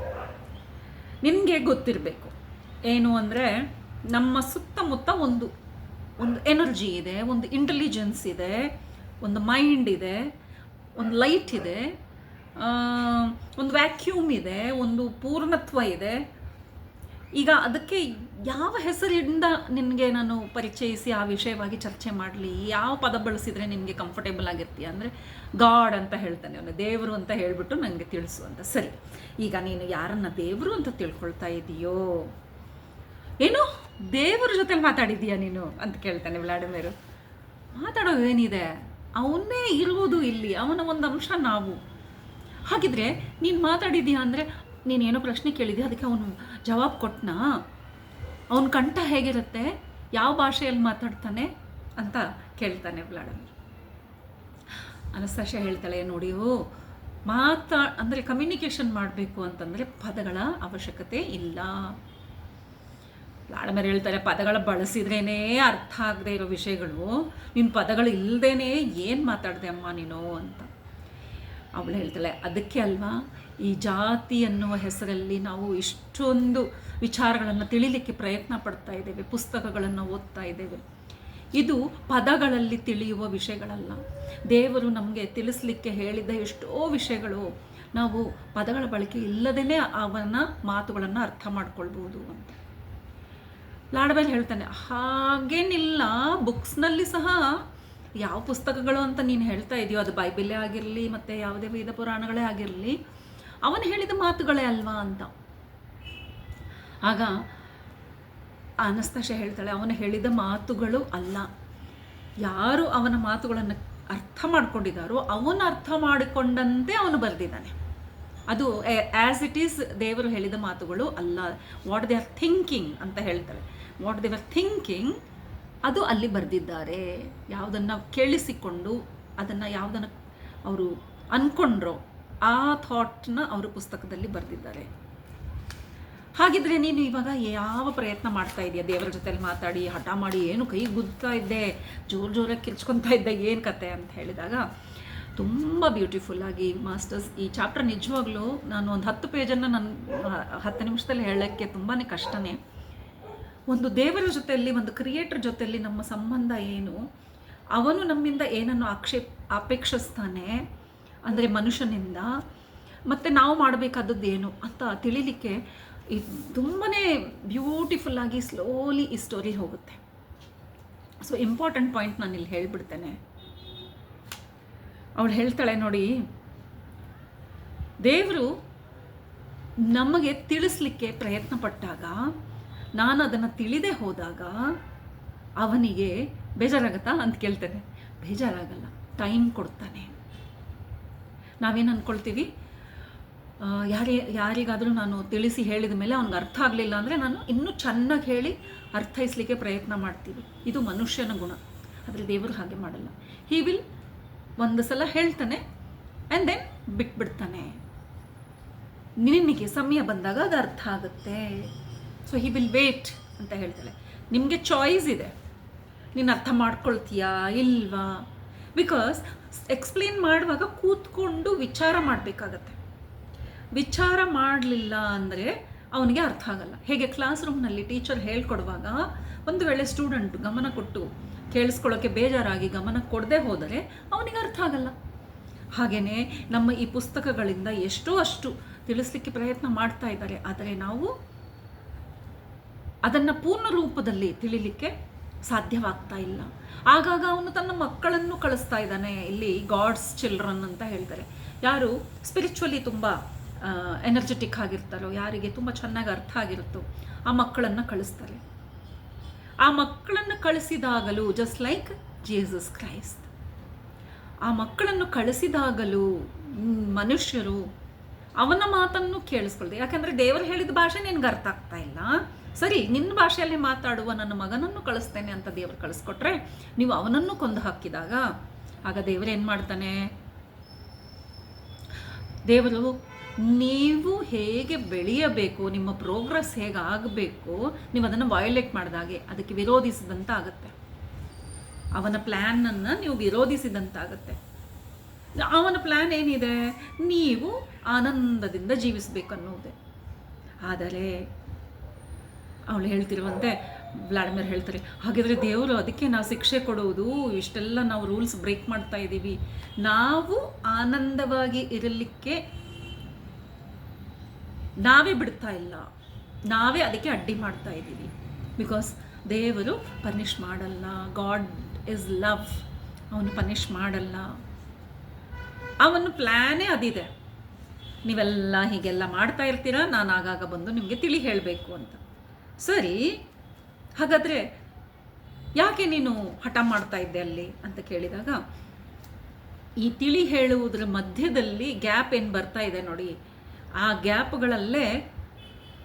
ನಿನಗೆ ಗೊತ್ತಿರಬೇಕು ಏನು ಅಂದರೆ, ನಮ್ಮ ಸುತ್ತಮುತ್ತ ಒಂದು ಎನರ್ಜಿ ಇದೆ, ಒಂದು ಇಂಟೆಲಿಜೆನ್ಸ್ ಇದೆ, ಒಂದು ಮೈಂಡ್ ಇದೆ, ಒಂದು ಲೈಟ್ ಇದೆ, ಒಂದು ವ್ಯಾಕ್ಯೂಮ್ ಇದೆ, ಒಂದು ಪೂರ್ಣತ್ವ ಇದೆ. ಈಗ ಅದಕ್ಕೆ ಯಾವ ಹೆಸರಿಂದ ನಿನಗೆ ನಾನು ಪರಿಚಯಿಸಿ ಆ ವಿಷಯವಾಗಿ ಚರ್ಚೆ ಮಾಡಲಿ, ಯಾವ ಪದ ಬಳಸಿದರೆ ನಿನಗೆ ಕಂಫರ್ಟೇಬಲ್ ಆಗಿರ್ತೀಯ ಅಂದರೆ ಗಾಡ್ ಅಂತ ಹೇಳ್ತಾನೆ ಅವನು, ದೇವರು ಅಂತ ಹೇಳಿಬಿಟ್ಟು ನನಗೆ ತಿಳಿಸು ಅಂತ. ಸರಿ, ಈಗ ನೀನು ಯಾರನ್ನ ದೇವರು ಅಂತ ತಿಳ್ಕೊಳ್ತಾ ಇದೆಯೋ, ಏನು ದೇವರ ಜೊತೆಲಿ ಮಾತಾಡಿದೀಯಾ ನೀನು ಅಂತ ಕೇಳ್ತಾನೆ ವ್ಲಾಡಿಮಿರ್. ಮಾತಾಡೋದೇನಿದೆ, ಅವನ್ನೇ ಇರುವುದು ಇಲ್ಲಿ, ಅವನ ಒಂದು ಅಂಶ ನಾವು. ಹಾಗಿದ್ರೆ ನೀನು ಮಾತಾಡಿದೀಯಾ ಅಂದರೆ ನೀನೇನೋ ಪ್ರಶ್ನೆ ಕೇಳಿದೀಯ, ಅದಕ್ಕೆ ಅವನು ಜವಾಬು ಕೊಟ್ಟನಾ, ಅವನ ಕಂಠ ಹೇಗಿರುತ್ತೆ, ಯಾವ ಭಾಷೆಯಲ್ಲಿ ಮಾತಾಡ್ತಾನೆ ಅಂತ ಕೇಳ್ತಾನೆ ವ್ಲಾಡಿಮಿರ್. ಅನಸ್ತಾಶಿಯಾ ಹೇಳ್ತಾಳೆ, ನೋಡಿ ಅಂದರೆ ಕಮ್ಯುನಿಕೇಷನ್ ಮಾಡಬೇಕು ಅಂತಂದರೆ ಪದಗಳ ಅವಶ್ಯಕತೆ ಇಲ್ಲ. ವ್ಲಾಡಿಮಿರ್ ಹೇಳ್ತಾರೆ, ಪದಗಳ ಬಳಸಿದ್ರೇ ಅರ್ಥ ಆಗದೆ ಇರೋ ವಿಷಯಗಳು, ನೀನು ಪದಗಳು ಇಲ್ಲದೇನೆ ಏನು ಮಾತಾಡಿದೆ ಅಮ್ಮ ನೀನು ಅಂತ. ಅವಳು ಹೇಳ್ತಾಳೆ, ಅದಕ್ಕೆ ಅಲ್ವಾ ಈ ಜಾತಿ ಅನ್ನುವ ಹೆಸರಲ್ಲಿ ನಾವು ಇಷ್ಟೊಂದು ವಿಚಾರಗಳನ್ನು ತಿಳಿಲಿಕ್ಕೆ ಪ್ರಯತ್ನ ಪಡ್ತಾ ಇದ್ದೇವೆ, ಪುಸ್ತಕಗಳನ್ನು ಓದ್ತಾ ಇದ್ದೇವೆ. ಇದು ಪದಗಳಲ್ಲಿ ತಿಳಿಯುವ ವಿಷಯಗಳಲ್ಲ. ದೇವರು ನಮಗೆ ತಿಳಿಸ್ಲಿಕ್ಕೆ ಹೇಳಿದ ಎಷ್ಟೋ ವಿಷಯಗಳು ನಾವು ಪದಗಳ ಬಳಕೆ ಇಲ್ಲದೇ ಅವನ ಮಾತುಗಳನ್ನು ಅರ್ಥ ಮಾಡ್ಕೊಳ್ಬೋದು ಅಂತ. ವ್ಲಾಡಿಮಿರ್ ಹೇಳ್ತಾನೆ, ಹಾಗೇನಿಲ್ಲ, ಬುಕ್ಸ್ನಲ್ಲಿ ಸಹ ಯಾವ ಪುಸ್ತಕಗಳು ಅಂತ ನೀನು ಹೇಳ್ತಾ ಇದೆಯೋ ಅದು ಬೈಬಲೇ ಆಗಿರಲಿ ಮತ್ತು ಯಾವುದೇ ವೇದ ಪುರಾಣಗಳೇ ಆಗಿರಲಿ, ಅವನು ಹೇಳಿದ ಮಾತುಗಳೇ ಅಲ್ವಾ ಅಂತ. ಆಗ ಅನಸ್ತಾಶಿಯಾ ಹೇಳ್ತಾಳೆ, ಅವನು ಹೇಳಿದ ಮಾತುಗಳು ಅಲ್ಲ, ಯಾರು ಅವನ ಮಾತುಗಳನ್ನು ಅರ್ಥ ಮಾಡ್ಕೊಂಡಿದ್ದಾರೋ ಅವನು ಅರ್ಥ ಮಾಡಿಕೊಂಡಂತೆ ಅವನು ಬರೆದಿದ್ದಾನೆ. ಅದು ಆ್ಯಸ್ ಇಟ್ ಈಸ್ ದೇವರು ಹೇಳಿದ ಮಾತುಗಳು ಅಲ್ಲ. ವಾಟ್ ದೇ ಆರ್ ಥಿಂಕಿಂಗ್ ಅಂತ ಹೇಳ್ತಾಳೆ. ವಾಟ್ ದೇ ಆರ್ ಥಿಂಕಿಂಗ್ ಅದು ಅಲ್ಲಿ ಬರೆದಿದ್ದಾರೆ. ಯಾವುದನ್ನು ಕೇಳಿಸಿಕೊಂಡು ಅದನ್ನು ಯಾವುದನ್ನು ಅವರು ಅಂದ್ಕೊಂಡ್ರೋ ಆ ಥಾಟ್ನ ಅವರು ಪುಸ್ತಕದಲ್ಲಿ ಬರೆದಿದ್ದಾರೆ. ಹಾಗಿದ್ರೆ ನೀನು ಇವಾಗ ಯಾವ ಪ್ರಯತ್ನ ಮಾಡ್ತಾ ಇದೆಯಾ? ದೇವರ ಜೊತೆಲಿ ಮಾತಾಡಿ ಹಠ ಮಾಡಿ ಏನು ಕೈ ಗುದ್ತಾ ಇದ್ದೆ, ಜೋರಾಗಿ ಕಿರ್ಚ್ಕೊತಾ ಇದ್ದೆ, ಏನು ಕತೆ ಅಂತ ಹೇಳಿದಾಗ ತುಂಬ ಬ್ಯೂಟಿಫುಲ್ಲಾಗಿ ಮಾಸ್ಟರ್ಸ್ ಈ ಚಾಪ್ಟರ್ ನಿಜವಾಗ್ಲೂ ನಾನು ಒಂದು 10 ಪೇಜನ್ನು ನಾನು 10 ನಿಮಿಷದಲ್ಲಿ ಹೇಳೋಕ್ಕೆ ತುಂಬಾ ಕಷ್ಟನೇ. ಒಂದು ದೇವರ ಜೊತೆಯಲ್ಲಿ, ಒಂದು ಕ್ರಿಯೇಟರ್ ಜೊತೆಯಲ್ಲಿ ನಮ್ಮ ಸಂಬಂಧ ಏನು, ಅವನು ನಮ್ಮಿಂದ ಏನನ್ನು ಅಪೇಕ್ಷಿಸ್ತಾನೆ ಅಂದರೆ ಮನುಷ್ಯನಿಂದ, ಮತ್ತು ನಾವು ಮಾಡಬೇಕಾದದ್ದು ಏನು ಅಂತ ತಿಳಿಲಿಕ್ಕೆ ತುಂಬಾ ಬ್ಯೂಟಿಫುಲ್ಲಾಗಿ ಸ್ಲೋಲಿ ಈ ಸ್ಟೋರಿ ಹೋಗುತ್ತೆ. ಸೊ ಇಂಪಾರ್ಟೆಂಟ್ ಪಾಯಿಂಟ್ ನಾನು ಇಲ್ಲಿ ಹೇಳಿಬಿಡ್ತೇನೆ. ಅವಳು ಹೇಳ್ತಾಳೆ ನೋಡಿ, ದೇವರು ನಮಗೆ ತಿಳಿಸ್ಲಿಕ್ಕೆ ಪ್ರಯತ್ನ ಪಟ್ಟಾಗ, ನಾನು ಅದನ್ನು ತಿಳಿದೇ ಹೋದಾಗ ಅವನಿಗೆ ಬೇಜಾರಾಗತ್ತಾ ಅಂತ ಕೇಳ್ತಾನೆ. ಬೇಜಾರಾಗಲ್ಲ, ಟೈಮ್ ಕೊಡ್ತಾನೆ. ನಾವೇನು ಅಂದ್ಕೊಳ್ತೀವಿ, ಯಾರಿಗಾದರೂ ನಾನು ತಿಳಿಸಿ ಹೇಳಿದ ಮೇಲೆ ಅವ್ನಿಗೆ ಅರ್ಥ ಆಗಲಿಲ್ಲ ಅಂದರೆ ನಾನು ಇನ್ನೂ ಚೆನ್ನಾಗಿ ಹೇಳಿ ಅರ್ಥೈಸಲಿಕ್ಕೆ ಪ್ರಯತ್ನ ಮಾಡ್ತೀವಿ. ಇದು ಮನುಷ್ಯನ ಗುಣ. ಆದರೆ ದೇವರು ಹಾಗೆ ಮಾಡಲ್ಲ. ಹಿ ವಿಲ್ ಒಂದು ಸಲ ಹೇಳ್ತಾನೆ ಆ್ಯಂಡ್ ದೆನ್ ಬಿಟ್ಬಿಡ್ತಾನೆ. ನಿನಗೆ ಸಮಯ ಬಂದಾಗ ಅದು ಅರ್ಥ ಆಗುತ್ತೆ. ಸೊ ಹಿ ವಿಲ್ ವೇಟ್ ಅಂತ ಹೇಳ್ತಾಳೆ. ನಿಮಗೆ ಚಾಯ್ಸ್ ಇದೆ, ನೀನು ಅರ್ಥ ಮಾಡ್ಕೊಳ್ತೀಯಾ ಇಲ್ವಾ? ಬಿಕಾಸ್ ಎಕ್ಸ್ಪ್ಲೇನ್ ಮಾಡುವಾಗ ಕೂತ್ಕೊಂಡು ವಿಚಾರ ಮಾಡಬೇಕಾಗತ್ತೆ. ವಿಚಾರ ಮಾಡಲಿಲ್ಲ ಅಂದರೆ ಅವನಿಗೆ ಅರ್ಥ ಆಗಲ್ಲ. ಹೇಗೆ ಕ್ಲಾಸ್ ರೂಮ್ನಲ್ಲಿ ಟೀಚರ್ ಹೇಳ್ಕೊಡುವಾಗ ಒಂದು ವೇಳೆ ಸ್ಟೂಡೆಂಟ್ ಗಮನ ಕೊಟ್ಟು ಕೇಳಿಸ್ಕೊಳ್ಳೋಕ್ಕೆ ಬೇಜಾರಾಗಿ ಗಮನ ಕೊಡದೆ ಹೋದರೆ ಅವನಿಗೆ ಅರ್ಥ ಆಗಲ್ಲ. ಹಾಗೆಯೇ ನಮ್ಮ ಈ ಪುಸ್ತಕಗಳಿಂದ ಎಷ್ಟೋ ಅಷ್ಟು ತಿಳಿಸ್ಲಿಕ್ಕೆ ಪ್ರಯತ್ನ ಮಾಡ್ತಾ ಇದ್ದಾರೆ, ಆದರೆ ನಾವು ಅದನ್ನು ಪೂರ್ಣ ರೂಪದಲ್ಲಿ ತಿಳಿಲಿಕ್ಕೆ ಸಾಧ್ಯವಾಗ್ತಾ ಇಲ್ಲ. ಆಗಾಗ ಅವನು ತನ್ನ ಮಕ್ಕಳನ್ನು ಕಳಿಸ್ತಾ ಇದ್ದಾನೆ. ಇಲ್ಲಿ ಗಾಡ್ಸ್ ಚಿಲ್ಡ್ರನ್ ಅಂತ ಹೇಳ್ತಾರೆ. ಯಾರು ಸ್ಪಿರಿಚುವಲಿ ತುಂಬ ಎನರ್ಜೆಟಿಕ್ ಆಗಿರ್ತಾರೋ, ಯಾರಿಗೆ ತುಂಬ ಚೆನ್ನಾಗಿ ಅರ್ಥ ಆಗಿರುತ್ತೋ ಆ ಮಕ್ಕಳನ್ನು ಕಳಿಸ್ತಾರೆ. ಆ ಮಕ್ಕಳನ್ನು ಕಳಿಸಿದಾಗಲೂ ಜಸ್ಟ್ ಲೈಕ್ ಜೀಸಸ್ ಕ್ರೈಸ್ಟ್, ಆ ಮಕ್ಕಳನ್ನು ಕಳಿಸಿದಾಗಲೂ ಮನುಷ್ಯರು ಅವನ ಮಾತನ್ನು ಕೇಳಿಸ್ಕೊಳ್ದೆ. ಯಾಕಂದರೆ ದೇವರು ಹೇಳಿದ ಭಾಷೆ ನಿನಗೆ ಅರ್ಥ ಆಗ್ತಾ ಇಲ್ಲ, ಸರಿ ನಿನ್ನ ಭಾಷೆಯಲ್ಲಿ ಮಾತಾಡುವ ನನ್ನ ಮಗನನ್ನು ಕಳಿಸ್ತೇನೆ ಅಂತ ದೇವರು ಕಳಿಸ್ಕೊಟ್ರೆ, ನೀವು ಅವನನ್ನು ಕೊಂದು ಹಾಕಿದಾಗ ಆಗ ದೇವರು ಏನು ಮಾಡ್ತಾನೆ? ದೇವರು ನೀವು ಹೇಗೆ ಬೆಳೆಯಬೇಕು, ನಿಮ್ಮ ಪ್ರೋಗ್ರೆಸ್ ಹೇಗೆ ಆಗಬೇಕು, ನೀವು ಅದನ್ನು ವಯೋಲೇಟ್ ಮಾಡಿದಾಗೆ ಅದಕ್ಕೆ ವಿರೋಧಿಸಿದಂತ ಆಗುತ್ತೆ. ಅವನ ಪ್ಲ್ಯಾನನ್ನು ನೀವು ವಿರೋಧಿಸಿದಂತಾಗುತ್ತೆ. ಅವನ ಪ್ಲ್ಯಾನ್ ಏನಿದೆ? ನೀವು ಆನಂದದಿಂದ ಜೀವಿಸಬೇಕನ್ನೋದೇ. ಆದರೆ ಅವಳು ಹೇಳ್ತಿರುವಂತೆ ವ್ಲಾಡಿಮಿರ್ ಹೇಳ್ತಾರೆ, ಹಾಗಿದ್ರೆ ದೇವರು ಅದಕ್ಕೆ ನಾವು ಶಿಕ್ಷೆ ಕೊಡುವುದು, ಇಷ್ಟೆಲ್ಲ ನಾವು ರೂಲ್ಸ್ ಬ್ರೇಕ್ ಮಾಡ್ತಾ ಇದ್ದೀವಿ, ನಾವು ಆನಂದವಾಗಿ ಇರಲಿಕ್ಕೆ ನಾವೇ ಬಿಡ್ತಾ ಇಲ್ಲ, ನಾವೇ ಅದಕ್ಕೆ ಅಡ್ಡಿ ಮಾಡ್ತಾ ಇದ್ದೀವಿ. ಬಿಕಾಸ್ ದೇವರು ಪನಿಷ್ ಮಾಡಲ್ಲ. God is love. ಅವನು ಪನಿಷ್ ಮಾಡಲ್ಲ. ಅವನ ಪ್ಲ್ಯಾನೇ ಅದಿದೆ. ನೀವೆಲ್ಲ ಹೀಗೆಲ್ಲ ಮಾಡ್ತಾ ಇರ್ತೀರಾ, ನಾನು ಆಗಾಗ ಬಂದು ನಿಮಗೆ ತಿಳಿ ಹೇಳಬೇಕು ಅಂತ. ಸರಿ, ಹಾಗಾದರೆ ಯಾಕೆ ನೀನು ಹಠ ಮಾಡ್ತಾ ಇದ್ದೆ ಅಲ್ಲಿ ಅಂತ ಕೇಳಿದಾಗ, ಈ ತಿಳಿ ಹೇಳುವುದರ ಮಧ್ಯದಲ್ಲಿ ಗ್ಯಾಪ್ ಏನು ಬರ್ತಾ ಇದೆ ನೋಡಿ, ಆ ಗ್ಯಾಪ್ಗಳಲ್ಲೇ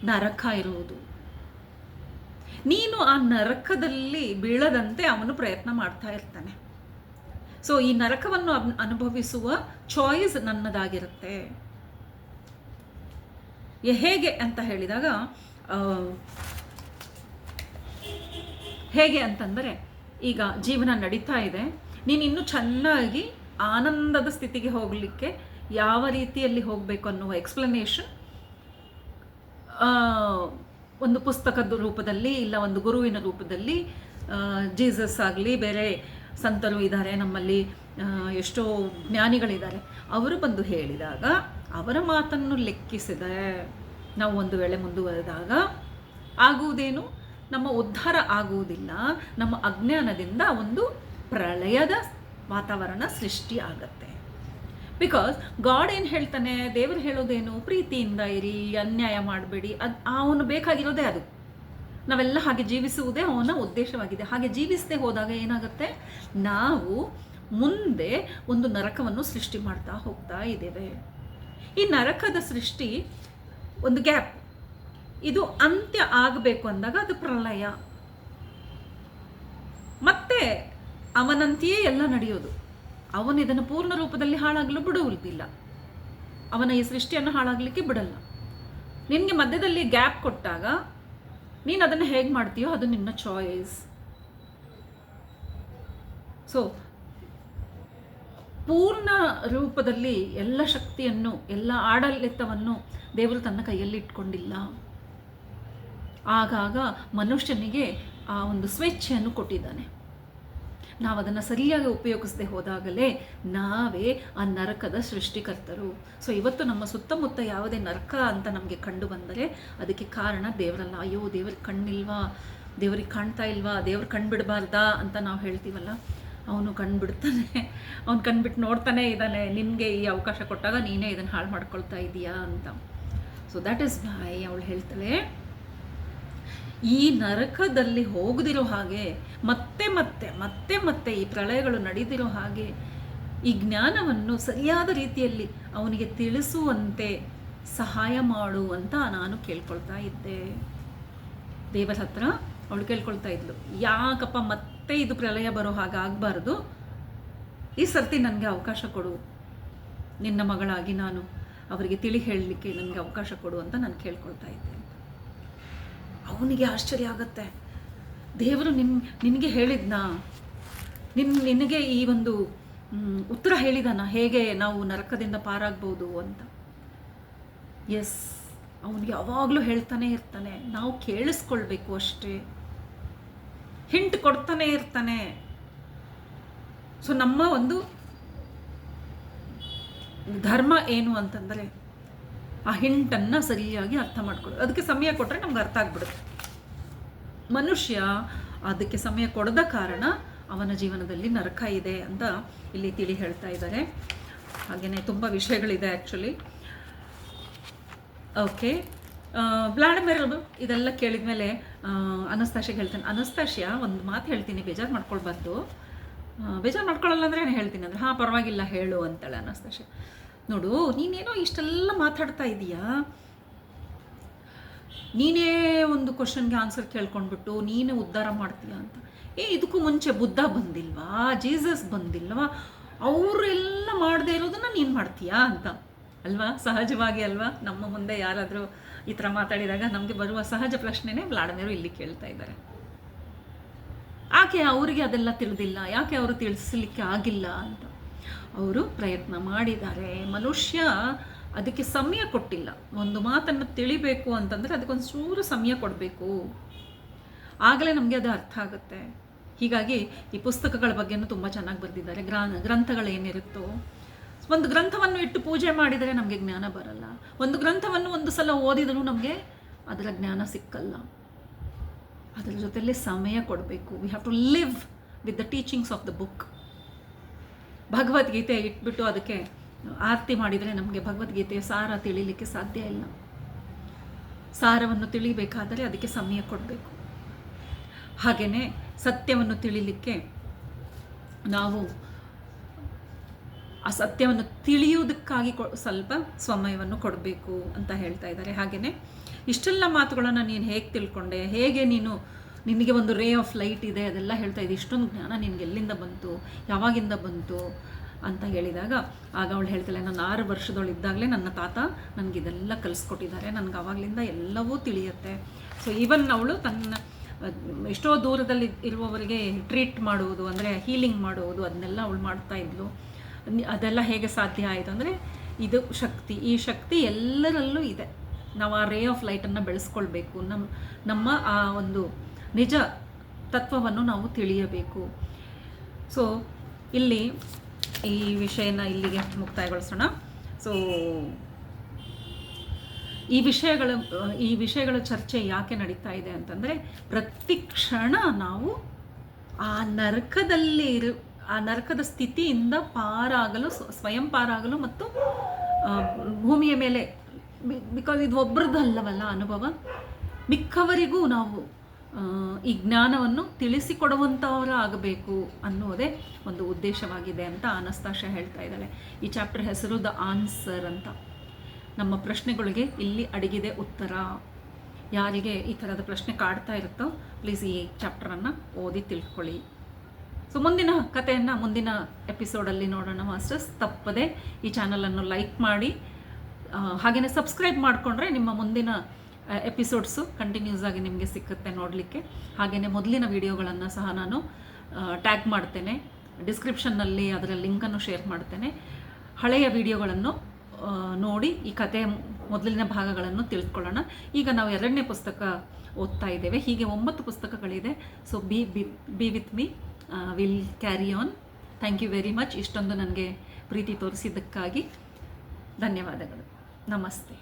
ನರಕ ಇರುವುದು. ನೀನು ಆ ನರಕದಲ್ಲಿ ಬೀಳದಂತೆ ಅವನು ಪ್ರಯತ್ನ ಮಾಡ್ತಾ ಇರ್ತಾನೆ. ಸೊ ಈ ನರಕವನ್ನು ಅನುಭವಿಸುವ ಚಾಯ್ಸ್ ನನ್ನದಾಗಿರುತ್ತೆ. ಹೇಗೆ ಅಂತ ಹೇಳಿದಾಗ, ಹೇಗೆ ಅಂತಂದರೆ, ಈಗ ಜೀವನ ನಡೀತಾ ಇದೆ, ನೀನು ಇನ್ನೂ ಚೆನ್ನಾಗಿ ಆನಂದದ ಸ್ಥಿತಿಗೆ ಹೋಗಲಿಕ್ಕೆ ಯಾವ ರೀತಿಯಲ್ಲಿ ಹೋಗಬೇಕು ಅನ್ನುವ ಎಕ್ಸ್ಪ್ಲನೇಷನ್ ಒಂದು ಪುಸ್ತಕದ ರೂಪದಲ್ಲಿ ಇಲ್ಲ ಒಂದು ಗುರುವಿನ ರೂಪದಲ್ಲಿ, ಜೀಸಸ್ ಆಗಲಿ, ಬೇರೆ ಸಂತರು ಇದ್ದಾರೆ ನಮ್ಮಲ್ಲಿ, ಎಷ್ಟೋ ಜ್ಞಾನಿಗಳಿದ್ದಾರೆ, ಅವರು ಬಂದು ಹೇಳಿದಾಗ ಅವರ ಮಾತನ್ನು ಲೆಕ್ಕಿಸಿದರೆ ನಾವು ಒಂದು ವೇಳೆ ಮುಂದುವರೆದಾಗ ಆಗುವುದೇನು? ನಮ್ಮ ಉದ್ಧಾರ ಆಗುವುದಿಲ್ಲ. ನಮ್ಮ ಅಜ್ಞಾನದಿಂದ ಒಂದು ಪ್ರಳಯದ ವಾತಾವರಣ ಸೃಷ್ಟಿ ಆಗತ್ತೆ. ಬಿಕಾಸ್ ಗಾಡ್ ಏನು ಹೇಳ್ತಾನೆ? ದೇವರು ಹೇಳೋದೇನು? ಪ್ರೀತಿಯಿಂದ ಇರಿ, ಅನ್ಯಾಯ ಮಾಡಬೇಡಿ. ಅವನು ಬೇಕಾಗಿರೋದೇ ಅದು. ನಾವೆಲ್ಲ ಹಾಗೆ ಜೀವಿಸುವುದೇ ಅವನ ಉದ್ದೇಶವಾಗಿದೆ. ಹಾಗೆ ಜೀವಿಸದೆ ಹೋದಾಗ ಏನಾಗುತ್ತೆ? ನಾವು ಮುಂದೆ ಒಂದು ನರಕವನ್ನು ಸೃಷ್ಟಿ ಮಾಡ್ತಾ ಹೋಗ್ತಾ ಇದ್ದೇವೆ. ಈ ನರಕದ ಸೃಷ್ಟಿ ಒಂದು ಗ್ಯಾಪ್, ಇದು ಅಂತ್ಯ ಆಗಬೇಕು ಅಂದಾಗ ಅದು ಪ್ರಳಯ. ಮತ್ತೆ ಅವನಂತೆಯೇ ಎಲ್ಲ ನಡೆಯೋದು. ಅವನು ಇದನ್ನು ಪೂರ್ಣ ರೂಪದಲ್ಲಿ ಹಾಳಾಗಲು ಬಿಡುವುದಿಲ್ಲ. ಅವನ ಈ ಸೃಷ್ಟಿಯನ್ನು ಹಾಳಾಗಲಿಕ್ಕೆ ಬಿಡಲ್ಲ. ನಿನಗೆ ಮಧ್ಯದಲ್ಲಿ ಗ್ಯಾಪ್ ಕೊಟ್ಟಾಗ ನೀನು ಅದನ್ನು ಹೇಗೆ ಮಾಡ್ತೀಯೋ ಅದು ನಿನ್ನ ಚಾಯ್ಸ್. ಸೊ ಪೂರ್ಣ ರೂಪದಲ್ಲಿ ಎಲ್ಲ ಶಕ್ತಿಯನ್ನು, ಎಲ್ಲ ಆಡಳಿತವನ್ನು ದೇವರು ತನ್ನ ಕೈಯಲ್ಲಿ ಇಟ್ಕೊಂಡಿಲ್ಲ. ಆಗಾಗ ಮನುಷ್ಯನಿಗೆ ಆ ಒಂದು ಸ್ವೇಚ್ಛೆಯನ್ನು ಕೊಟ್ಟಿದ್ದಾನೆ. ನಾವು ಅದನ್ನು ಸರಿಯಾಗಿ ಉಪಯೋಗಿಸದೆ ಹೋದಾಗಲೇ ನಾವೇ ಆ ನರಕದ ಸೃಷ್ಟಿಕರ್ತರು. ಸೊ ಇವತ್ತು ನಮ್ಮ ಸುತ್ತಮುತ್ತ ಯಾವುದೇ ನರಕ ಅಂತ ನಮಗೆ ಕಂಡು ಬಂದರೆ ಅದಕ್ಕೆ ಕಾರಣ ದೇವರಲ್ಲ. ಅಯ್ಯೋ ದೇವ್ರಿಗೆ ಕಣ್ಣಿಲ್ವಾ, ದೇವ್ರಿಗೆ ಕಾಣ್ತಾ ಇಲ್ವಾ, ದೇವ್ರು ಕಣ್ಬಿಡಬಾರ್ದಾ ಅಂತ ನಾವು ಹೇಳ್ತೀವಲ್ಲ, ಅವನು ಕಣ್ಬಿಡ್ತಾನೆ. ಅವನು ಕಣ್ಬಿಟ್ಟು ನೋಡ್ತಾನೆ ಇದ್ದಾನೆ, ನಿನಗೆ ಈ ಅವಕಾಶ ಕೊಟ್ಟಾಗ ನೀನೇ ಇದನ್ನು ಹಾಳು ಮಾಡ್ಕೊಳ್ತಾ ಇದೀಯಾ ಅಂತ. ಸೊ ದ್ಯಾಟ್ ಈಸ್ ವೈ ಅವಳು ಹೇಳ್ತಾಳೆ, ಈ ನರಕದಲ್ಲಿ ಹೋಗದಿರೋ ಹಾಗೆ, ಮತ್ತೆ ಮತ್ತೆ ಮತ್ತೆ ಮತ್ತೆ ಈ ಪ್ರಳಯಗಳು ನಡೆದಿರೋ ಹಾಗೆ ಈ ಜ್ಞಾನವನ್ನು ಸರಿಯಾದ ರೀತಿಯಲ್ಲಿ ಅವನಿಗೆ ತಿಳಿಸುವಂತೆ ಸಹಾಯ ಮಾಡು ಅಂತ ನಾನು ಕೇಳ್ಕೊಳ್ತಾ ಇದ್ದೆ. ದೇವರ ಹತ್ರ ಅವಳು ಕೇಳ್ಕೊಳ್ತಾ ಇದ್ಲು, ಯಾಕಪ್ಪ ಮತ್ತೆ ಇದು ಪ್ರಳಯ ಬರೋ ಹಾಗೆ ಆಗಬಾರ್ದು, ಈ ಸರ್ತಿ ನನಗೆ ಅವಕಾಶ ಕೊಡು, ನಿನ್ನ ಮಗಳಾಗಿ ನಾನು ಅವರಿಗೆ ತಿಳಿ ಹೇಳಲಿಕ್ಕೆ ನನಗೆ ಅವಕಾಶ ಕೊಡು ಅಂತ ನಾನು ಕೇಳ್ಕೊಳ್ತಾ ಇದ್ದೆ. ಅವನಿಗೆ ಆಶ್ಚರ್ಯ ಆಗುತ್ತೆ, ದೇವರು ನಿನಗೆ ಹೇಳಿದ್ನಾ, ನಿನಗೆ ಈ ಒಂದು ಉತ್ತರ ಹೇಳಿದಾನ ಹೇಗೆ ನಾವು ನರಕದಿಂದ ಪಾರಾಗ್ಬೋದು ಅಂತ. ಎಸ್, ಅವನು ಯಾವಾಗಲೂ ಹೇಳ್ತಾನೆ ಇರ್ತಾನೆ, ನಾವು ಕೇಳಿಸ್ಕೊಳ್ಬೇಕು ಅಷ್ಟೇ, ಹಿಂಟ್ ಕೊಡ್ತಾನೆ ಇರ್ತಾನೆ. ಸೊ ನಮ್ಮ ಒಂದು ಧರ್ಮ ಏನು ಅಂತಂದರೆ ಆ ಹಿಂಟನ್ನು ಸರಿಯಾಗಿ ಅರ್ಥ ಮಾಡ್ಕೊಳ್ಳೋದು. ಅದಕ್ಕೆ ಸಮಯ ಕೊಟ್ಟರೆ ನಮ್ಗೆ ಅರ್ಥ ಆಗ್ಬಿಡುತ್ತೆ. ಮನುಷ್ಯ ಅದಕ್ಕೆ ಸಮಯ ಕೊಡದ ಕಾರಣ ಅವನ ಜೀವನದಲ್ಲಿ ನರಕ ಇದೆ ಅಂತ ಇಲ್ಲಿ ತಿಳಿ ಹೇಳ್ತಾ ಇದ್ದಾರೆ. ಹಾಗೆಯೇ ತುಂಬ ವಿಷಯಗಳಿದೆ ಆ್ಯಕ್ಚುಲಿ. ಓಕೆ, ವ್ಲಾಡಿಮಿರ್ ಇದೆಲ್ಲ ಕೇಳಿದ ಮೇಲೆ ಅನಸ್ತಾಶಿಗೆ ಹೇಳ್ತಾನೆ, ಅನಸ್ತಾಶಿಯಾ ಒಂದು ಮಾತು ಹೇಳ್ತೀನಿ, ಬೇಜಾರು ಮಾಡ್ಕೊಳ್ಬಾರ್ದು. ಬೇಜಾರು ಮಾಡ್ಕೊಳ್ಳಲ್ಲ ಅಂದರೆ ನಾನು ಹೇಳ್ತೀನಿ ಅಂದರೆ, ಹಾಂ ಪರವಾಗಿಲ್ಲ ಹೇಳು ಅಂತಾಳೆ ಅನಸ್ತಾಶಿಯಾ. ನೋಡು, ನೀನೇನೋ ಇಷ್ಟೆಲ್ಲ ಮಾತಾಡ್ತಾ ಇದೀಯಾ, ನೀನೇ ಒಂದು ಕ್ವಶನ್ಗೆ ಆನ್ಸರ್ ಕೇಳ್ಕೊಂಡ್ಬಿಟ್ಟು ನೀನೇ ಉದ್ಧಾರ ಮಾಡ್ತೀಯ ಅಂತ. ಇದಕ್ಕೂ ಮುಂಚೆ ಬುದ್ಧ ಬಂದಿಲ್ವಾ, ಜೀಸಸ್ ಬಂದಿಲ್ವಾ, ಅವರೆಲ್ಲ ಮಾಡದೇ ಇರೋದನ್ನ ನೀನು ಮಾಡ್ತೀಯಾ ಅಂತ ಅಲ್ವಾ? ಸಹಜವಾಗಿ ಅಲ್ವಾ, ನಮ್ಮ ಮುಂದೆ ಯಾರಾದರೂ ಈ ಥರ ಮಾತಾಡಿದಾಗ ನಮಗೆ ಬರುವ ಸಹಜ ಪ್ರಶ್ನೆನೇ ವ್ಲಾಡಿಮಿರ್ ಇಲ್ಲಿ ಕೇಳ್ತಾ ಇದ್ದಾರೆ. ಯಾಕೆ ಅವರಿಗೆ ಅದೆಲ್ಲ ತಿಳಿದಿಲ್ಲ, ಯಾಕೆ ಅವರು ತಿಳಿಸ್ಲಿಕ್ಕೆ ಆಗಿಲ್ಲ ಅಂತ. ಅವರು ಪ್ರಯತ್ನ ಮಾಡಿದ್ದಾರೆ, ಮನುಷ್ಯ ಅದಕ್ಕೆ ಸಮಯ ಕೊಟ್ಟಿಲ್ಲ. ಒಂದು ಮಾತನ್ನು ತಿಳಿಬೇಕು ಅಂತಂದರೆ ಅದಕ್ಕೊಂದು ಚೂರು ಸಮಯ ಕೊಡಬೇಕು, ಆಗಲೇ ನಮಗೆ ಅದು ಅರ್ಥ ಆಗುತ್ತೆ. ಹೀಗಾಗಿ ಈ ಪುಸ್ತಕಗಳ ಬಗ್ಗೆನೂ ತುಂಬ ಚೆನ್ನಾಗಿ ಬರೆದಿದ್ದಾರೆ. ಗ್ರಂಥಗಳೇನಿರುತ್ತೋ, ಒಂದು ಗ್ರಂಥವನ್ನು ಇಟ್ಟು ಪೂಜೆ ಮಾಡಿದರೆ ನಮಗೆ ಜ್ಞಾನ ಬರಲ್ಲ. ಒಂದು ಗ್ರಂಥವನ್ನು ಒಂದು ಸಲ ಓದಿದರೂ ನಮಗೆ ಅದರ ಜ್ಞಾನ ಸಿಕ್ಕಲ್ಲ. ಅದರ ಜೊತೆಯಲ್ಲಿ ಸಮಯ ಕೊಡಬೇಕು. We have to live with the teachings of the book. Bhagavad Gita ಇಟ್ಬಿಟ್ಟು ಅದಕ್ಕೆ ಆರತಿ ಮಾಡಿದರೆ ನಮಗೆ ಭಗವದ್ಗೀತೆಯ ಸಾರ ತಿಳಿಲಿಕ್ಕೆ ಸಾಧ್ಯ ಇಲ್ಲ. ಸಾರವನ್ನು ತಿಳಿಬೇಕಾದರೆ ಅದಕ್ಕೆ ಸಮಯ ಕೊಡಬೇಕು. ಹಾಗೆಯೇ ಸತ್ಯವನ್ನು ತಿಳಿಲಿಕ್ಕೆ ನಾವು ಆ ಸತ್ಯವನ್ನು ತಿಳಿಯುವುದಕ್ಕಾಗಿ ಸ್ವಲ್ಪ ಸಮಯವನ್ನು ಕೊಡಬೇಕು ಅಂತ ಹೇಳ್ತಾ ಇದ್ದಾರೆ. ಹಾಗೆಯೇ ಇಷ್ಟೆಲ್ಲ ಮಾತುಗಳನ್ನು ನೀನು ಹೇಗೆ ತಿಳ್ಕೊಂಡೆ, ಹೇಗೆ ನಿನಗೆ ಒಂದು ರೇ ಆಫ್ ಲೈಟ್ ಇದೆ, ಅದೆಲ್ಲ ಹೇಳ್ತಾ ಇದ್ದೆ, ಇಷ್ಟೊಂದು ಜ್ಞಾನ ನಿನಗೆ ಎಲ್ಲಿಂದ ಬಂತು, ಯಾವಾಗಿಂದ ಬಂತು ಅಂತ ಹೇಳಿದಾಗ ಆಗ ಅವಳು ಹೇಳ್ತಾಳೆ, ನಾನು 6 ವರ್ಷದವಳಿದ್ದಾಗಲೇ ನನ್ನ ತಾತ ನನಗಿದೆಲ್ಲ ಕಲಿಸ್ಕೊಟ್ಟಿದ್ದಾರೆ, ನನಗೆ ಆವಾಗಲಿಂದ ಎಲ್ಲವೂ ತಿಳಿಯುತ್ತೆ. ಸೊ ಈವನ್ ಅವಳು ತನ್ನ ಎಷ್ಟೋ ದೂರದಲ್ಲಿ ಇರುವವರಿಗೆ ಟ್ರೀಟ್ ಮಾಡುವುದು, ಅಂದರೆ ಹೀಲಿಂಗ್ ಮಾಡುವುದು, ಅದನ್ನೆಲ್ಲ ಅವಳು ಮಾಡ್ತಾ ಇದ್ಲು. ಅದೆಲ್ಲ ಹೇಗೆ ಸಾಧ್ಯ ಆಯಿತು ಅಂದರೆ ಇದು ಶಕ್ತಿ, ಈ ಶಕ್ತಿ ಎಲ್ಲರಲ್ಲೂ ಇದೆ. ನಾವು ಆ ರೇ ಆಫ್ ಲೈಟನ್ನು ಬೆಳೆಸ್ಕೊಳ್ಬೇಕು. ನಮ್ಮ ಆ ಒಂದು ನಿಜ ತತ್ವವನ್ನು ನಾವು ತಿಳಿಯಬೇಕು. ಸೊ ಇಲ್ಲಿ ಈ ವಿಷಯನ ಇಲ್ಲಿಗೆ ಮುಕ್ತಾಯಗೊಳಿಸೋಣ. ಸೊ ಈ ವಿಷಯಗಳ ಚರ್ಚೆ ಯಾಕೆ ನಡೀತಾ ಇದೆ ಅಂತಂದರೆ, ಪ್ರತಿ ಕ್ಷಣ ನಾವು ಆ ನರಕದ ಸ್ಥಿತಿಯಿಂದ ಪಾರಾಗಲು, ಸ್ವಯಂ ಪಾರಾಗಲು ಮತ್ತು ಭೂಮಿಯ ಮೇಲೆ, ಬಿಕಾಸ್ ಇದು ಒಬ್ಬರದ್ದಲ್ಲವಲ್ಲ ಅನುಭವ, ಮಿಕ್ಕವರಿಗೂ ನಾವು ಈ ಜ್ಞಾನವನ್ನು ತಿಳಿಸಿಕೊಡುವಂಥವರಾಗಬೇಕು ಅನ್ನೋದೇ ಒಂದು ಉದ್ದೇಶವಾಗಿದೆ ಅಂತ ಅನಸ್ತಾಶಿಯಾ ಹೇಳ್ತಾ ಇದ್ದಾಳೆ. ಈ ಚಾಪ್ಟರ್ ಹೆಸರು ದ ಆನ್ಸರ್ ಅಂತ. ನಮ್ಮ ಪ್ರಶ್ನೆಗಳಿಗೆ ಇಲ್ಲಿ ಅಡಗಿದೆ ಉತ್ತರ. ಯಾರಿಗೆ ಈ ಥರದ ಪ್ರಶ್ನೆ ಕಾಡ್ತಾ ಇರುತ್ತೋ ಪ್ಲೀಸ್ ಈ ಚಾಪ್ಟರನ್ನು ಓದಿ ತಿಳ್ಕೊಳ್ಳಿ. ಸೊ ಮುಂದಿನ ಕಥೆಯನ್ನು ಮುಂದಿನ ಎಪಿಸೋಡಲ್ಲಿ ನೋಡೋಣ ಮಾಸ್ಟರ್ಸ್. ತಪ್ಪದೆ ಈ ಚಾನಲನ್ನು ಲೈಕ್ ಮಾಡಿ, ಹಾಗೆಯೇ ಸಬ್ಸ್ಕ್ರೈಬ್ ಮಾಡಿಕೊಂಡ್ರೆ ನಿಮ್ಮ ಮುಂದಿನ ಎಪಿಸೋಡ್ಸು ಕಂಟಿನ್ಯೂಸ್ ಆಗಿ ನಿಮಗೆ ಸಿಕ್ಕುತ್ತೆ ನೋಡಲಿಕ್ಕೆ. ಹಾಗೆಯೇ ಮೊದಲಿನ ವೀಡಿಯೋಗಳನ್ನು ಸಹ ನಾನು ಟ್ಯಾಗ್ ಮಾಡ್ತೇನೆ, ಡಿಸ್ಕ್ರಿಪ್ಷನ್ನಲ್ಲಿ ಅದರ ಲಿಂಕನ್ನು ಶೇರ್ ಮಾಡ್ತೇನೆ. ಹಳೆಯ ವಿಡಿಯೋಗಳನ್ನು ನೋಡಿ ಈ ಕಥೆಯ ಮೊದಲಿನ ಭಾಗಗಳನ್ನು ತಿಳ್ಕೊಳ್ಳೋಣ. ಈಗ ನಾವು 2ನೇ ಪುಸ್ತಕ ಓದ್ತಾ ಇದ್ದೇವೆ. ಹೀಗೆ 9 ಪುಸ್ತಕಗಳಿದೆ. So be with me, will carry on. Thank you very much. ಇಷ್ಟೊಂದು ನನಗೆ ಪ್ರೀತಿ ತೋರಿಸಿದ್ದಕ್ಕಾಗಿ ಧನ್ಯವಾದಗಳು. ನಮಸ್ತೆ.